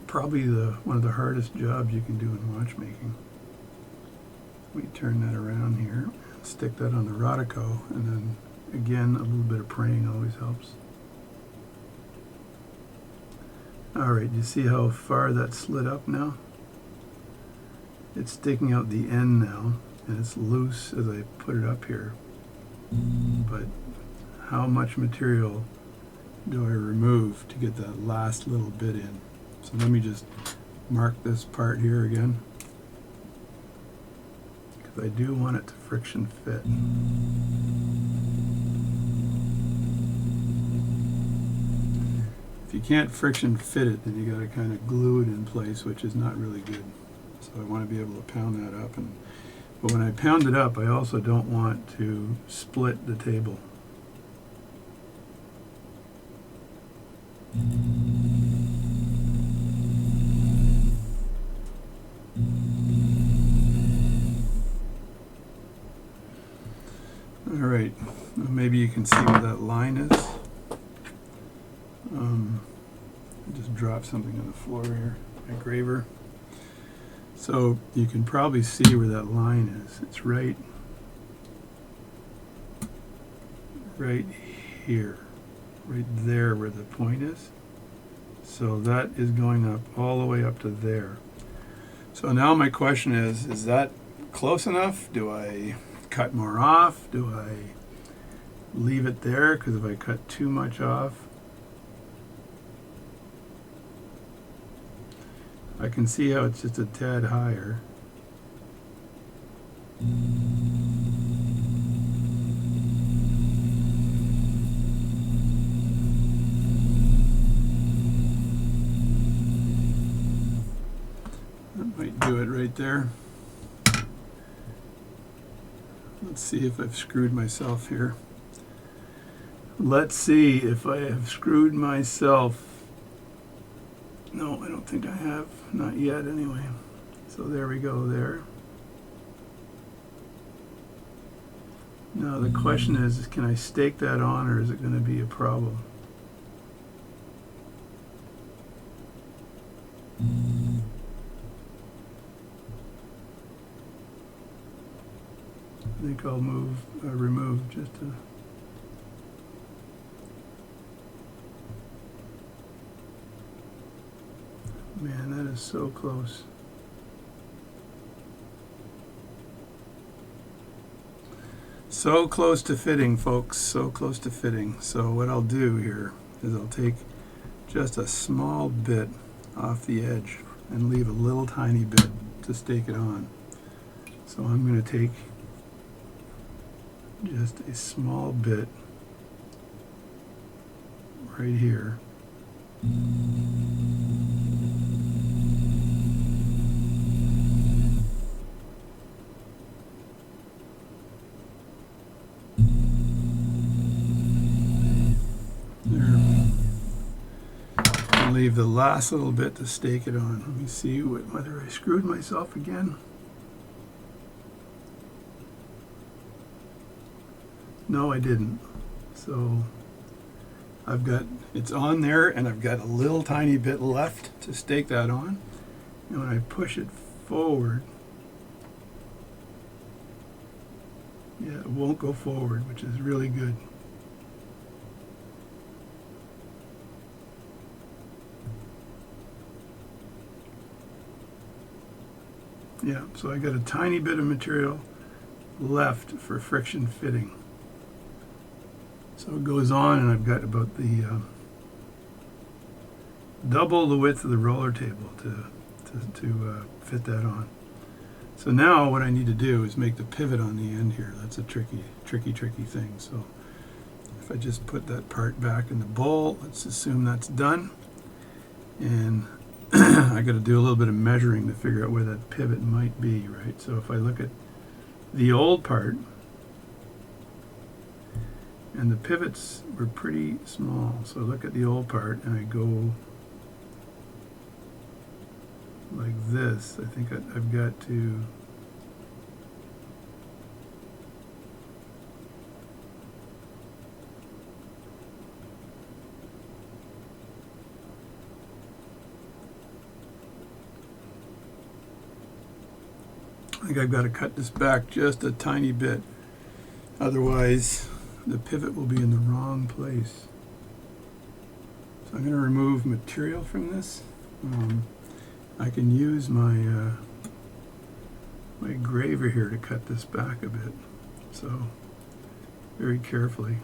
probably one of the hardest jobs you can do in watchmaking. We turn that around here, stick that on the Rodico, and then again a little bit of praying always helps. Alright, you see how far that slid up now? It's sticking out the end now, and it's loose as I put it up here. But how much material do I remove to get that last little bit in? So let me just mark this part here again, because I do want it to friction fit. If you can't friction fit it, then you got to kind of glue it in place, which is not really good. So I want to be able to pound that up. But when I pound it up, I also don't want to split the table. All right, now maybe you can see where that line is. I just dropped something on the floor here, my graver. So you can probably see where that line is. It's right here, right there where the point is. So that is going up all the way up to there. So now my question is that close enough? Do I cut more off? Do I leave it there? Because if I cut too much off, I can see how it's just a tad higher. That might do it right there. Let's see if I've screwed myself here. Let's see if I have screwed myself. No, I don't think I have. Not yet, anyway. So there we go there. Now the question is can I stake that on, or is it going to be a problem? I think I'll remove just to... Man, that is so close. So close to fitting, folks. So close to fitting. So what I'll do here is I'll take just a small bit off the edge and leave a little tiny bit to stake it on. So I'm going to take just a small bit right here. Leave the last little bit to stake it on. Let me see whether I screwed myself again. No, I didn't. So I've got, it's on there, and I've got a little tiny bit left to stake that on. And when I push it forward, yeah, it won't go forward, which is really good. Yeah, so I got a tiny bit of material left for friction fitting. So it goes on, and I've got about the double the width of the roller table to fit that on. So now what I need to do is make the pivot on the end here. That's a tricky thing. So if I just put that part back in the bowl, let's assume that's done. And I got to do a little bit of measuring to figure out where that pivot might be, right? So if I look at the old part, and the pivots were pretty small. So I look at the old part and I go like this. I think I've got to cut this back just a tiny bit. Otherwise, the pivot will be in the wrong place. So I'm going to remove material from this. I can use my my graver here to cut this back a bit. So very carefully.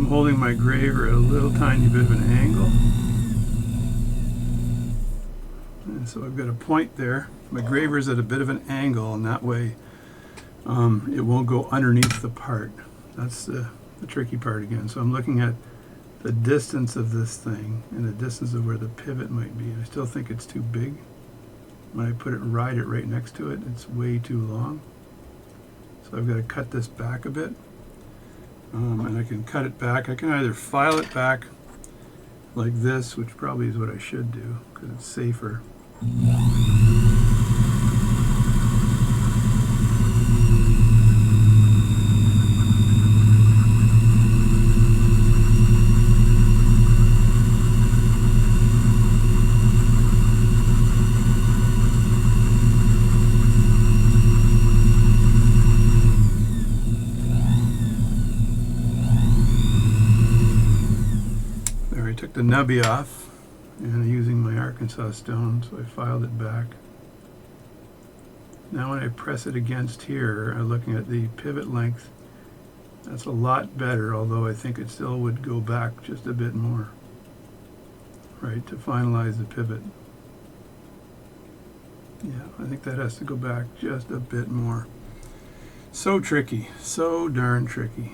Holding my graver at a little tiny bit of an angle. And so I've got a point there. My graver's at a bit of an angle, and that way it won't go underneath the part. That's the tricky part again. So I'm looking at the distance of this thing and the distance of where the pivot might be. I still think it's too big. When I ride it right next to it, it's way too long. So I've got to cut this back a bit. And I can cut it back. I can either file it back like this, which probably is what I should do because it's safer. Took the nubby off and using my Arkansas stone, so I filed it back. Now when I press it against here, I'm looking at the pivot length. That's a lot better, although I think it still would go back just a bit more, right, to finalize the pivot. Yeah, I think that has to go back just a bit more. So tricky, so darn tricky.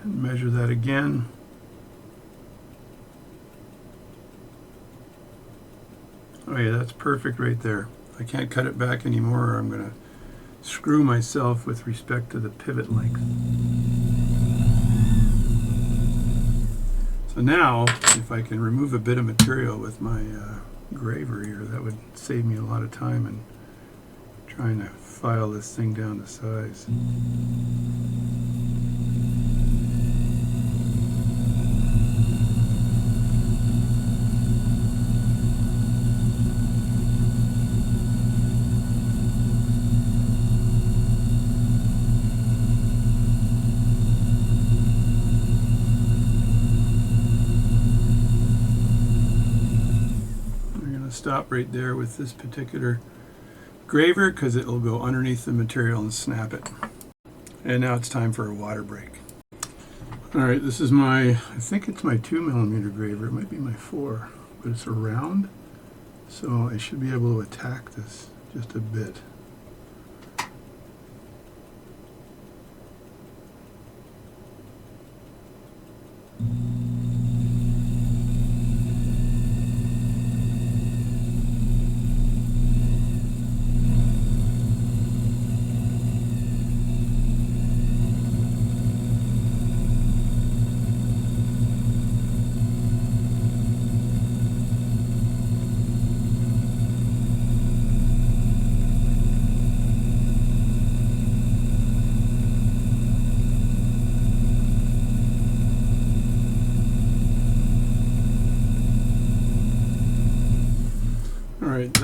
And measure that again. Oh yeah, that's perfect right there. I can't cut it back anymore, or I'm going to screw myself with respect to the pivot length. So now, if I can remove a bit of material with my graver here, that would save me a lot of time in trying to file this thing down to size. Stop right there with this particular graver because it will go underneath the material and snap it. And now it's time for a water break. Alright, this is I think it's my 2mm graver. It might be my 4, but it's a round, so I should be able to attack this just a bit.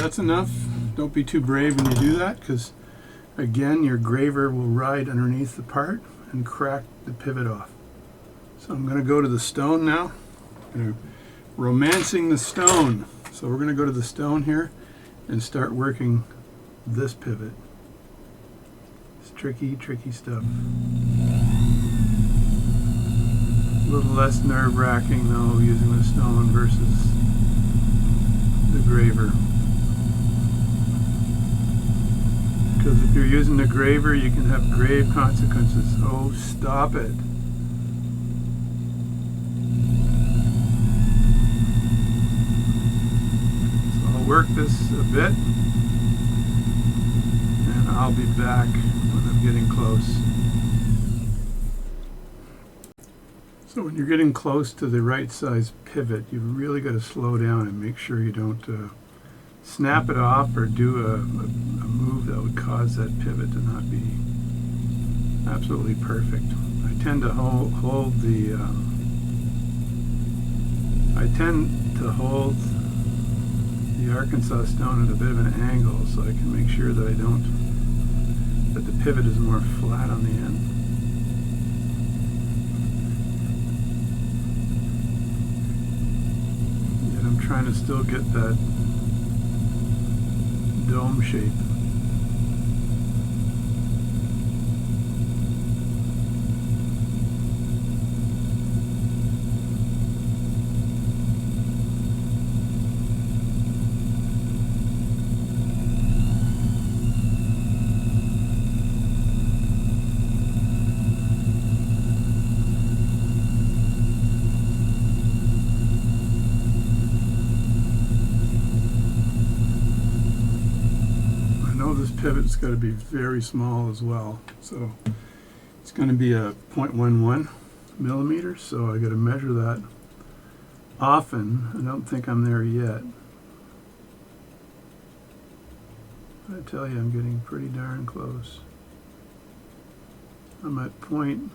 that's enough. Don't be too brave when you do that, because again, your graver will ride underneath the part and crack the pivot off. So I'm going to go to the stone now. Romancing the stone. So we're going to go to the stone here and start working this pivot. It's tricky, tricky stuff. A little less nerve-wracking though, using the stone versus the graver. Because if you're using the graver, you can have grave consequences. Oh, stop it. So I'll work this a bit, and I'll be back when I'm getting close. So when you're getting close to the right size pivot, you've really got to slow down and make sure you don't snap it off or do a move that would cause that pivot to not be absolutely perfect. I tend to hold the Arkansas stone at a bit of an angle so I can make sure that that the pivot is more flat on the end. I'm trying to still get that dome shape. This pivot's got to be very small as well, so it's going to be a 0.11 millimeters, so I got to measure that often. I don't think I'm there yet. I tell you, I'm getting pretty darn close. I'm at I'm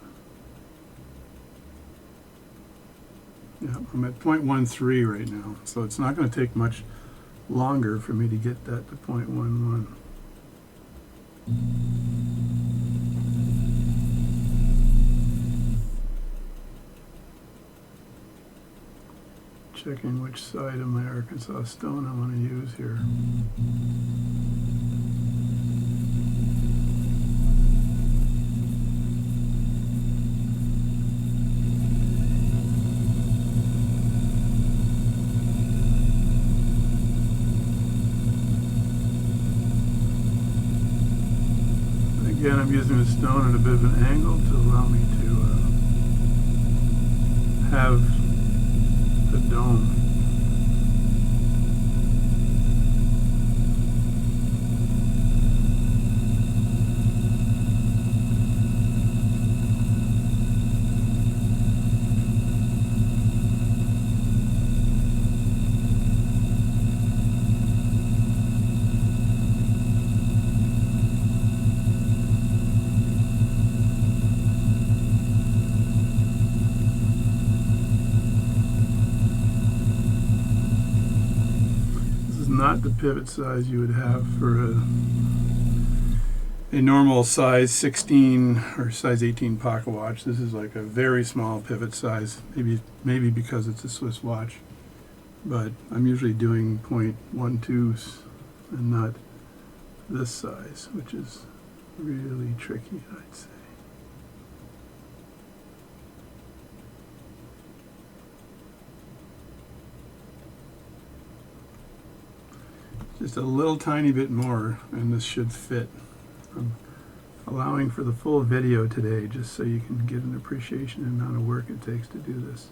at 0.13 right now, so it's not going to take much longer for me to get that to 0.11. Checking which side of my Arkansas stone I want to use here. Again, I'm using the stone at a bit of an angle to allow me to have the dome. Not the pivot size you would have for a normal size 16 or size 18 pocket watch. This is like a very small pivot size, maybe because it's a Swiss watch, but I'm usually doing 0.12s and not this size, which is really tricky, I'd say. Just a little tiny bit more and this should fit. I'm allowing for the full video today just so you can get an appreciation of the amount of work it takes to do this.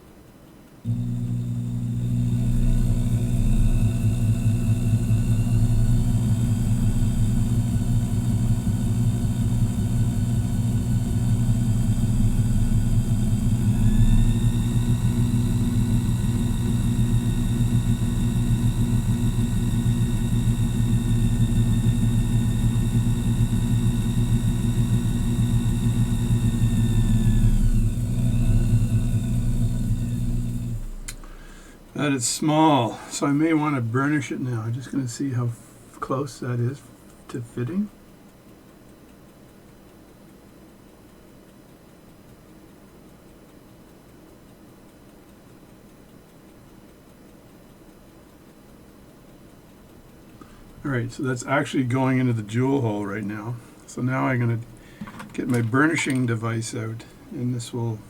That is small, so I may want to burnish it now. I'm just going to see how close that is to fitting. Alright, so that's actually going into the jewel hole right now. So now I'm going to get my burnishing device out, and this will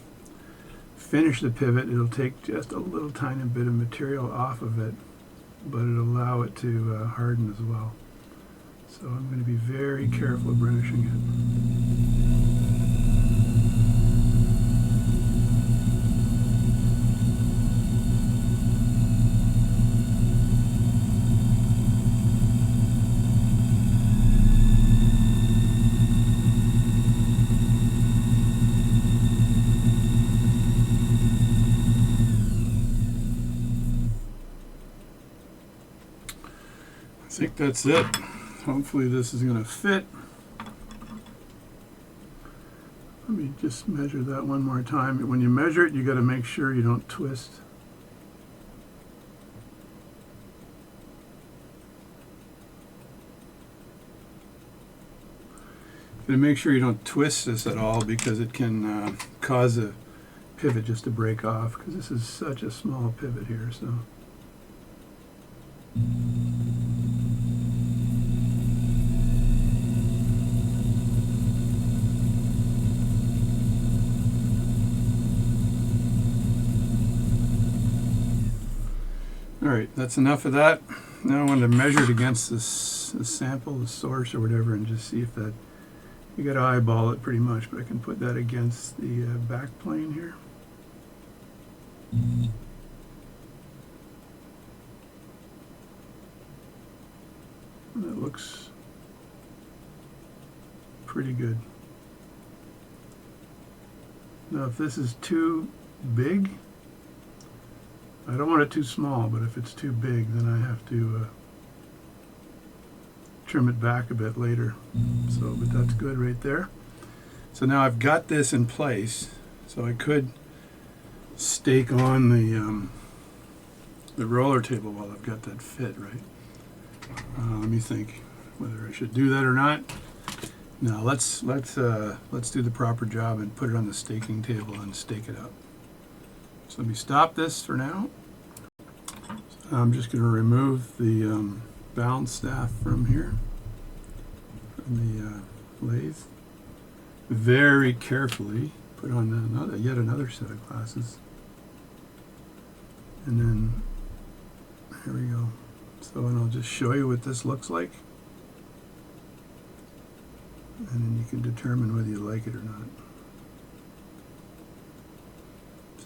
finish the pivot. It'll take just a little tiny bit of material off of it, but it'll allow it to harden as well. So I'm going to be very careful burnishing it. I think that's it. Hopefully this is going to fit. Let me just measure that one more time. When you measure it, you got to make sure you don't twist. You got to make sure you don't twist this at all, because it can cause a pivot just to break off, because this is such a small pivot here. So. Alright, that's enough of that. Now I want to measure it against this sample, the source or whatever, and just see if that, you got to eyeball it pretty much, but I can put that against the back plane here. And that looks pretty good. Now if this is too big, I don't want it too small, but if it's too big, then I have to trim it back a bit later. So, but that's good right there. So now I've got this in place, so I could stake on the roller table while I've got that fit, right? Let me think whether I should do that or not. Now let's do the proper job and put it on the staking table and stake it up. So let me stop this for now. So I'm just going to remove the balance staff from here, from the lathe. Very carefully put on yet another set of glasses. And then, here we go. So, and I'll just show you what this looks like. And then you can determine whether you like it or not.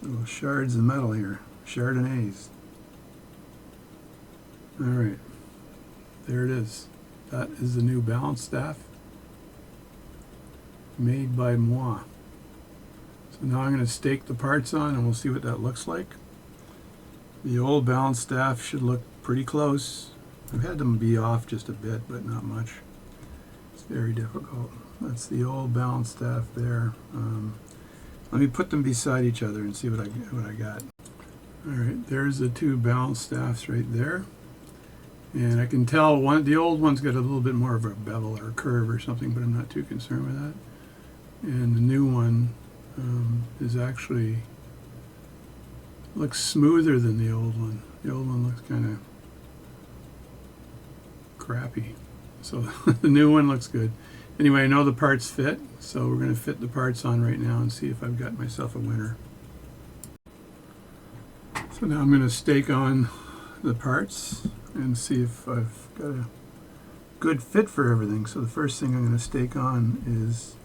So shards of metal here, Chardonnays. All right, there it is. That is the new balance staff made by moi. So now I'm going to stake the parts on, and we'll see what that looks like. The old balance staff should look pretty close. I've had them be off just a bit, but not much. It's very difficult. That's the old balance staff there. Let me put them beside each other and see what I got. All right, there's the two balance staffs right there. And I can tell the old one's got a little bit more of a bevel or a curve or something, but I'm not too concerned with that. And the new one is actually, looks smoother than the old one. The old one looks kind of crappy. So the new one looks good. Anyway, I know the parts fit, so we're going to fit the parts on right now and see if I've got myself a winner. So now I'm going to stake on the parts and see if I've got a good fit for everything. So the first thing I'm going to stake on is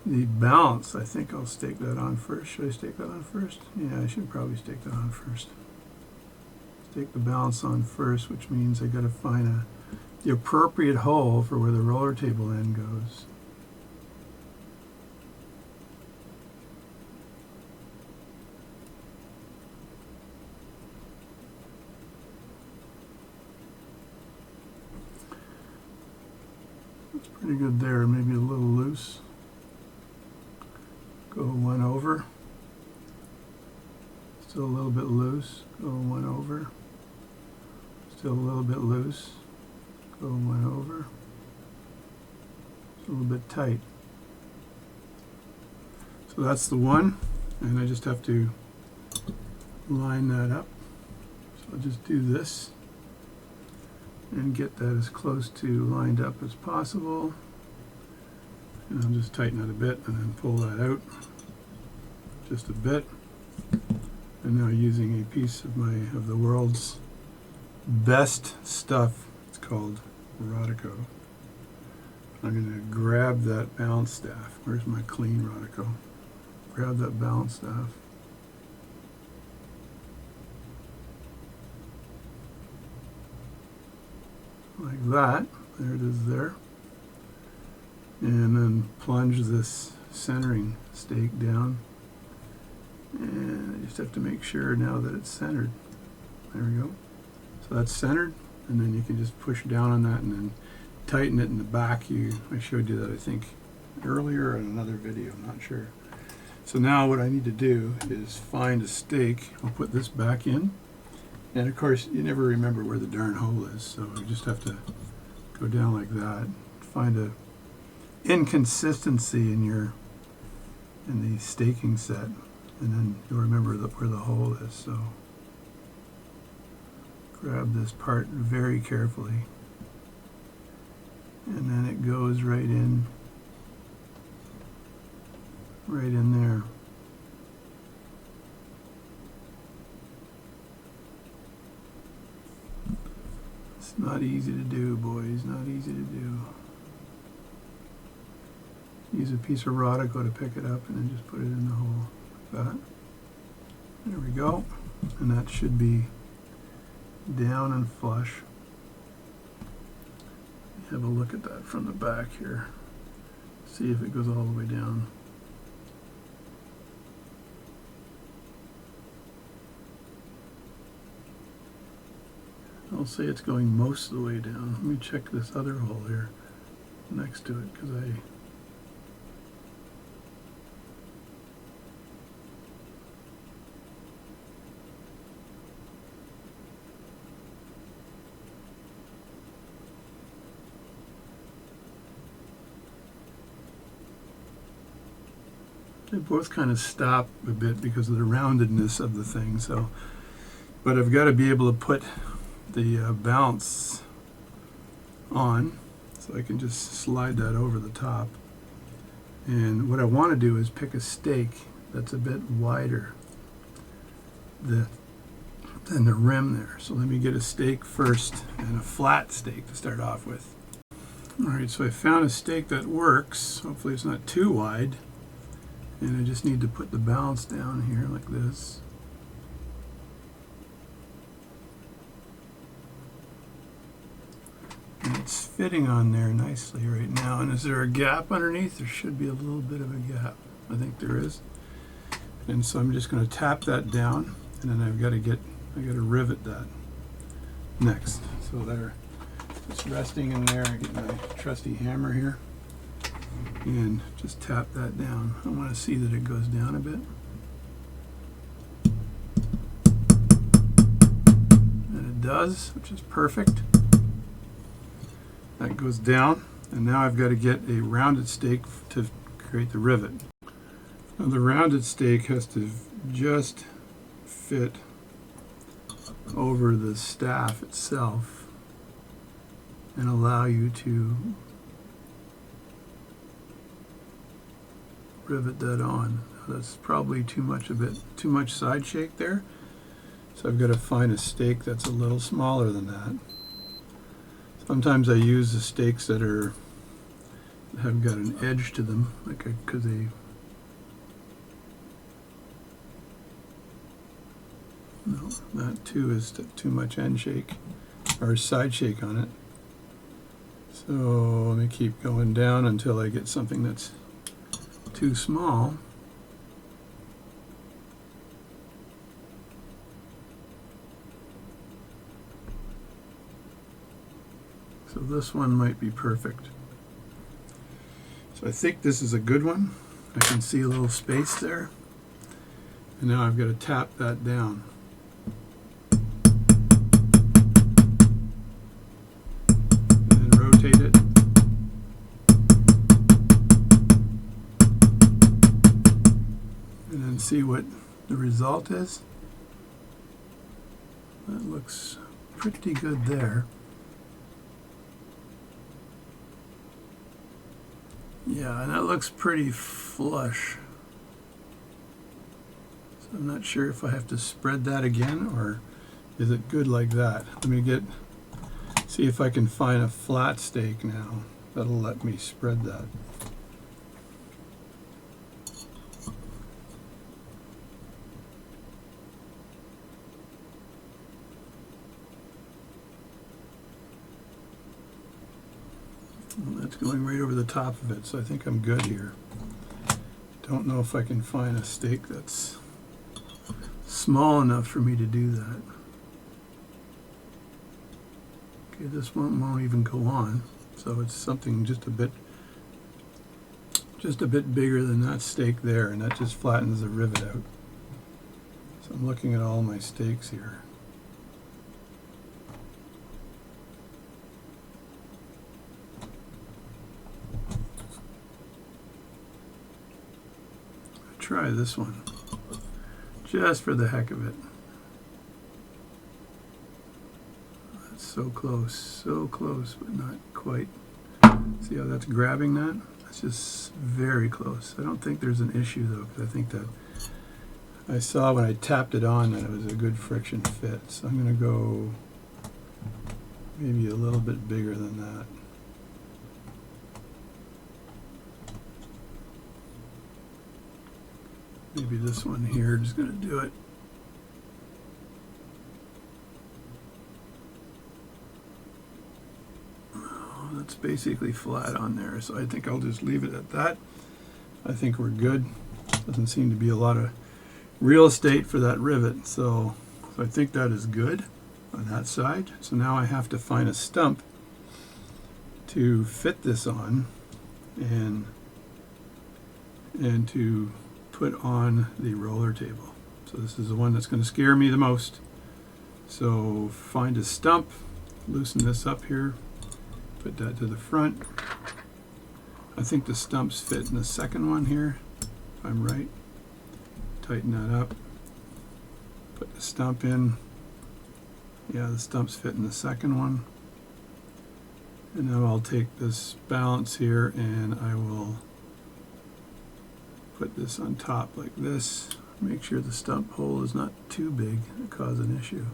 the balance. I think I'll stake that on first. Should I stake that on first? Yeah, I should probably stake that on first. Stake the balance on first, which means I got to find the appropriate hole for where the roller table end goes. That's pretty good there, maybe a little loose. Go one over. Still a little bit loose. Go one over. Still a little bit loose. go one over. It's a little bit tight. So that's the one, and I just have to line that up. So I'll just do this and get that as close to lined up as possible. And I'll just tighten it a bit and then pull that out just a bit. And now using a piece of the world's best stuff, it's called Rodico. I'm going to grab that balance staff. Where's my clean Rodico? Grab that balance staff. Like that. There it is there. And then plunge this centering stake down. And I just have to make sure now that it's centered. There we go. So that's centered, and then you can just push down on that and then tighten it in the back. I showed you that, I think, earlier in another video, I'm not sure. So now what I need to do is find a stake. I'll put this back in. And of course, you never remember where the darn hole is, so you just have to go down like that. Find a inconsistency in the staking set, and then you'll remember where the hole is. So grab this part very carefully, and then it goes right in there. It's not easy to do, boys, not easy to do. Use a piece of Rodico to pick it up and then just put it in the hole like that. There we go. And that should be down and flush. Have a look at that from the back here. See if it goes all the way down. I'll say it's going most of the way down. Let me check this other hole here next to it, because they both kind of stop a bit because of the roundedness of the thing. So, but I've got to be able to put the bounce on, so I can just slide that over the top. And what I want to do is pick a stake that's a bit wider than the rim there. So let me get a stake first, and a flat stake to start off with. Alright, so I found a stake that works. Hopefully it's not too wide. And I just need to put the balance down here like this. And it's fitting on there nicely right now. And is there a gap underneath? There should be a little bit of a gap. I think there is. And so I'm just going to tap that down, and then I've got to rivet that next. So there, it's resting in there. I get my trusty hammer here and just tap that down. I want to see that it goes down a bit. And it does, which is perfect. That goes down, and now I've got to get a rounded stake to create the rivet. Now the rounded stake has to just fit over the staff itself and allow you to rivet that on. That's probably too much side shake there. So I've got to find a stake that's a little smaller than that. Sometimes I use the stakes that have got an edge to them, because no, that too is too much end shake or side shake on it. So let me keep going down until I get something that's too small. So this one might be perfect. So I think this is a good one. I can see a little space there. And now I've got to tap that down. see what the result is. That looks pretty good there. Yeah, and that looks pretty flush. So I'm not sure if I have to spread that again, or is it good like that? Let me see if I can find a flat stake now that'll let me spread that. Well, that's going right over the top of it, so I think I'm good here. Don't know if I can find a stake that's small enough for me to do that. Okay, this one won't even go on, so it's something just a bit bigger than that stake there, and that just flattens the rivet out. So I'm looking at all my stakes here. Try this one, just for the heck of it. That's so close, but not quite. See how that's grabbing that? That's just very close. I don't think there's an issue though, because I think that I saw when I tapped it on that it was a good friction fit. So I'm going to go maybe a little bit bigger than that. Maybe this one here, just going to do it. Oh, that's basically flat on there, so I think I'll just leave it at that. I think we're good. Doesn't seem to be a lot of real estate for that rivet, so I think that is good on that side. So now I have to find a stump to fit this on and to put on the roller table. So this is the one that's going to scare me the most. So find a stump, loosen this up here, put that to the front. I think the stumps fit in the second one here, if I'm right. Tighten that up, put the stump in. Yeah, the stumps fit in the second one. And now I'll take this balance here and I will put this on top like this. Make sure the stump hole is not too big to cause an issue.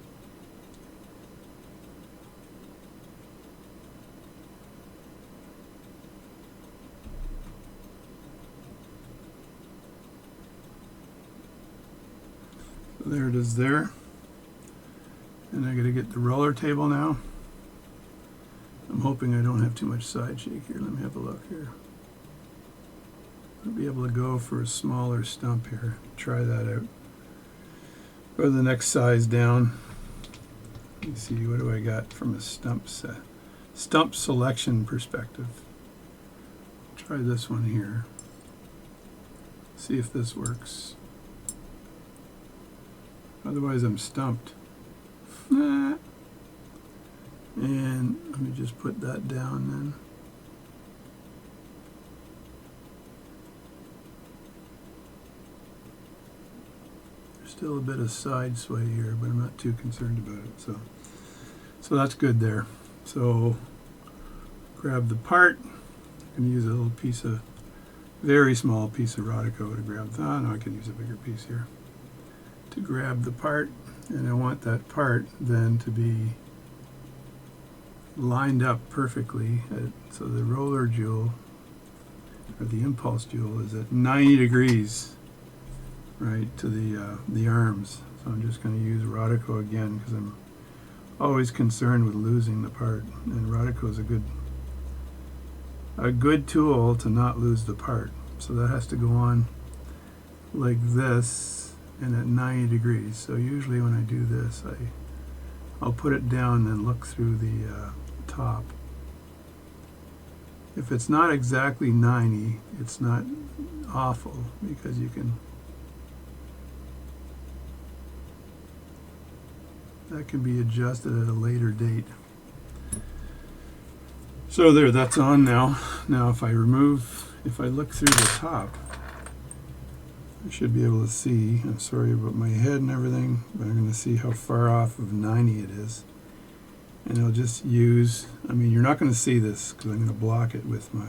So there it is there. And I gotta get the roller table now. I'm hoping I don't have too much side shake here. Let me have a look here. I'll be able to go for a smaller stump here. Try that out. Go to the next size down. Let me see, what do I got from a stump selection perspective. Try this one here. See if this works. Otherwise I'm stumped. And let me just put that down then. Still a bit of side sway here, but I'm not too concerned about it. So that's good there. So grab the part. I can use a little piece of, very small piece of Rodico to grab that. No, I can use a bigger piece here to grab the part, and I want that part then to be lined up perfectly. So the roller jewel, or the impulse jewel, is at 90 degrees. Right to the arms. So I'm just going to use Rodico again because I'm always concerned with losing the part, and Rodico is a good tool to not lose the part. So that has to go on like this and at 90 degrees. So usually when I do this, I'll put it down and look through the top. If it's not exactly 90, it's not awful, because you can, that can be adjusted at a later date. So there, that's on now. Now if I look through the top, I should be able to see. I'm sorry about my head and everything, but I'm going to see how far off of 90 it is. And I'll just use, I mean, you're not going to see this because I'm going to block it with my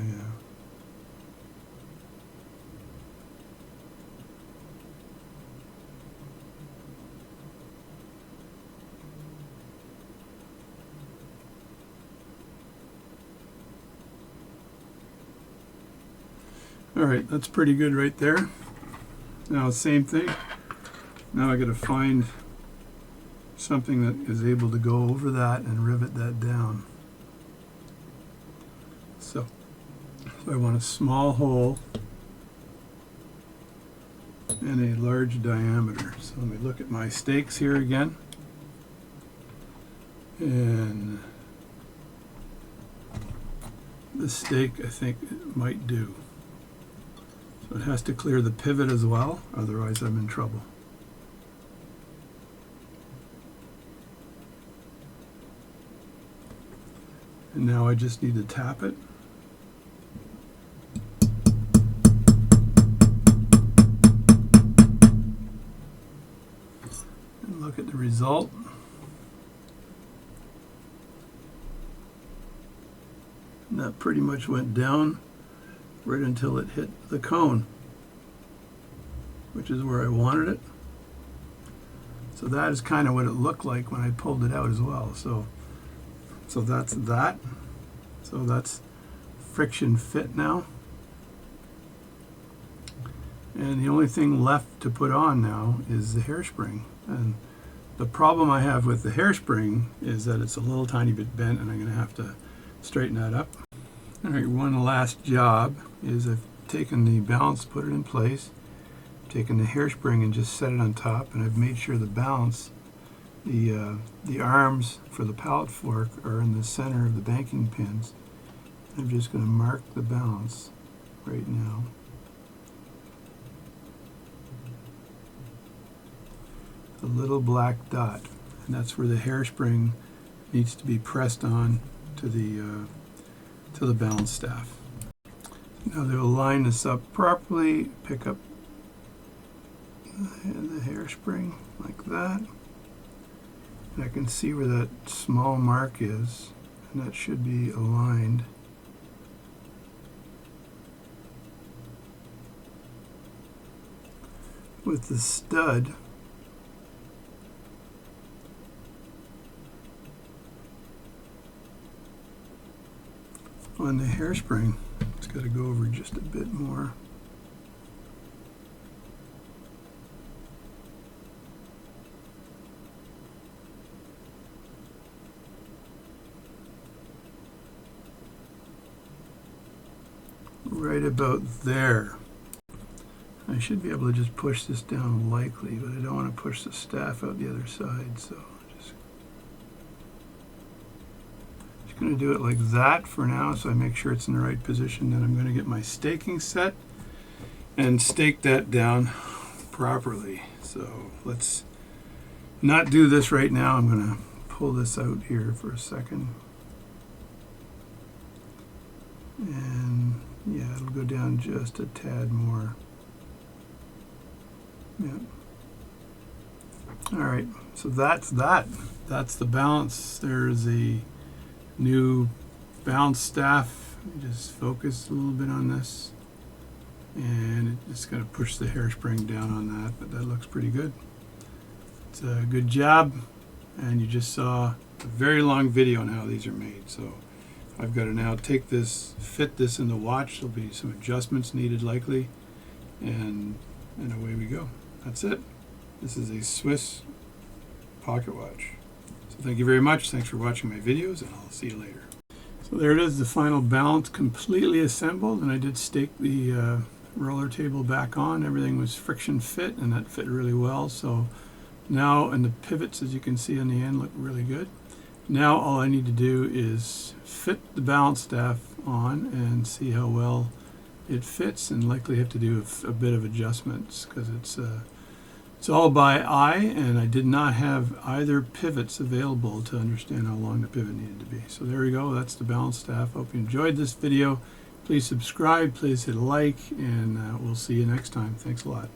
Alright, that's pretty good right there. Now, same thing. Now I got to find something that is able to go over that and rivet that down. So I want a small hole and a large diameter. So let me look at my stakes here again. And this stake, I think, it might do. So it has to clear the pivot as well, otherwise I'm in trouble. And now I just need to tap it. And look at the result. And that pretty much went down right until it hit the cone, which is where I wanted it. So that is kind of what it looked like when I pulled it out as well. So that's that. So that's friction fit now. And the only thing left to put on now is the hairspring. And the problem I have with the hairspring is that it's a little tiny bit bent, and I'm going to have to straighten that up. All right, one last job is I've taken the balance, put it in place, taken the hairspring and just set it on top, and I've made sure the balance, the arms for the pallet fork are in the center of the banking pins. I'm just going to mark the balance right now. A little black dot, and that's where the hairspring needs to be pressed on to the balance staff. Now they'll line this up properly, pick up the hairspring like that. And I can see where that small mark is, and that should be aligned. With the stud on the hairspring. It's got to go over just a bit more. Right about there. I should be able to just push this down lightly, but I don't want to push the staff out the other side, so just going to do it like that for now, so I make sure it's in the right position. Then I'm going to get my staking set and stake that down properly. So let's not do this right now. I'm going to pull this out here for a second. And yeah, it'll go down just a tad more. Yeah. All right, so that's that. That's the balance. There's a new balance staff. Just focus a little bit on this, and it's going to push the hairspring down on that, but that looks pretty good. It's a good job, and you just saw a very long video on how these are made. So I've got to now take this, fit this in the watch. There'll be some adjustments needed likely, and away we go. That's it. This is a Swiss pocket watch. So thank you very much. Thanks for watching my videos, and I'll see you later. So there it is, the final balance completely assembled, and I did stake the roller table back on. Everything was friction fit, and that fit really well. So now, and the pivots, as you can see on the end, look really good. Now all I need to do is fit the balance staff on and see how well it fits, and likely have to do a bit of adjustments because it's all by eye, and I did not have either pivots available to understand how long the pivot needed to be. So there we go. That's the balance staff. Hope you enjoyed this video. Please subscribe, please hit a like, and we'll see you next time. Thanks a lot.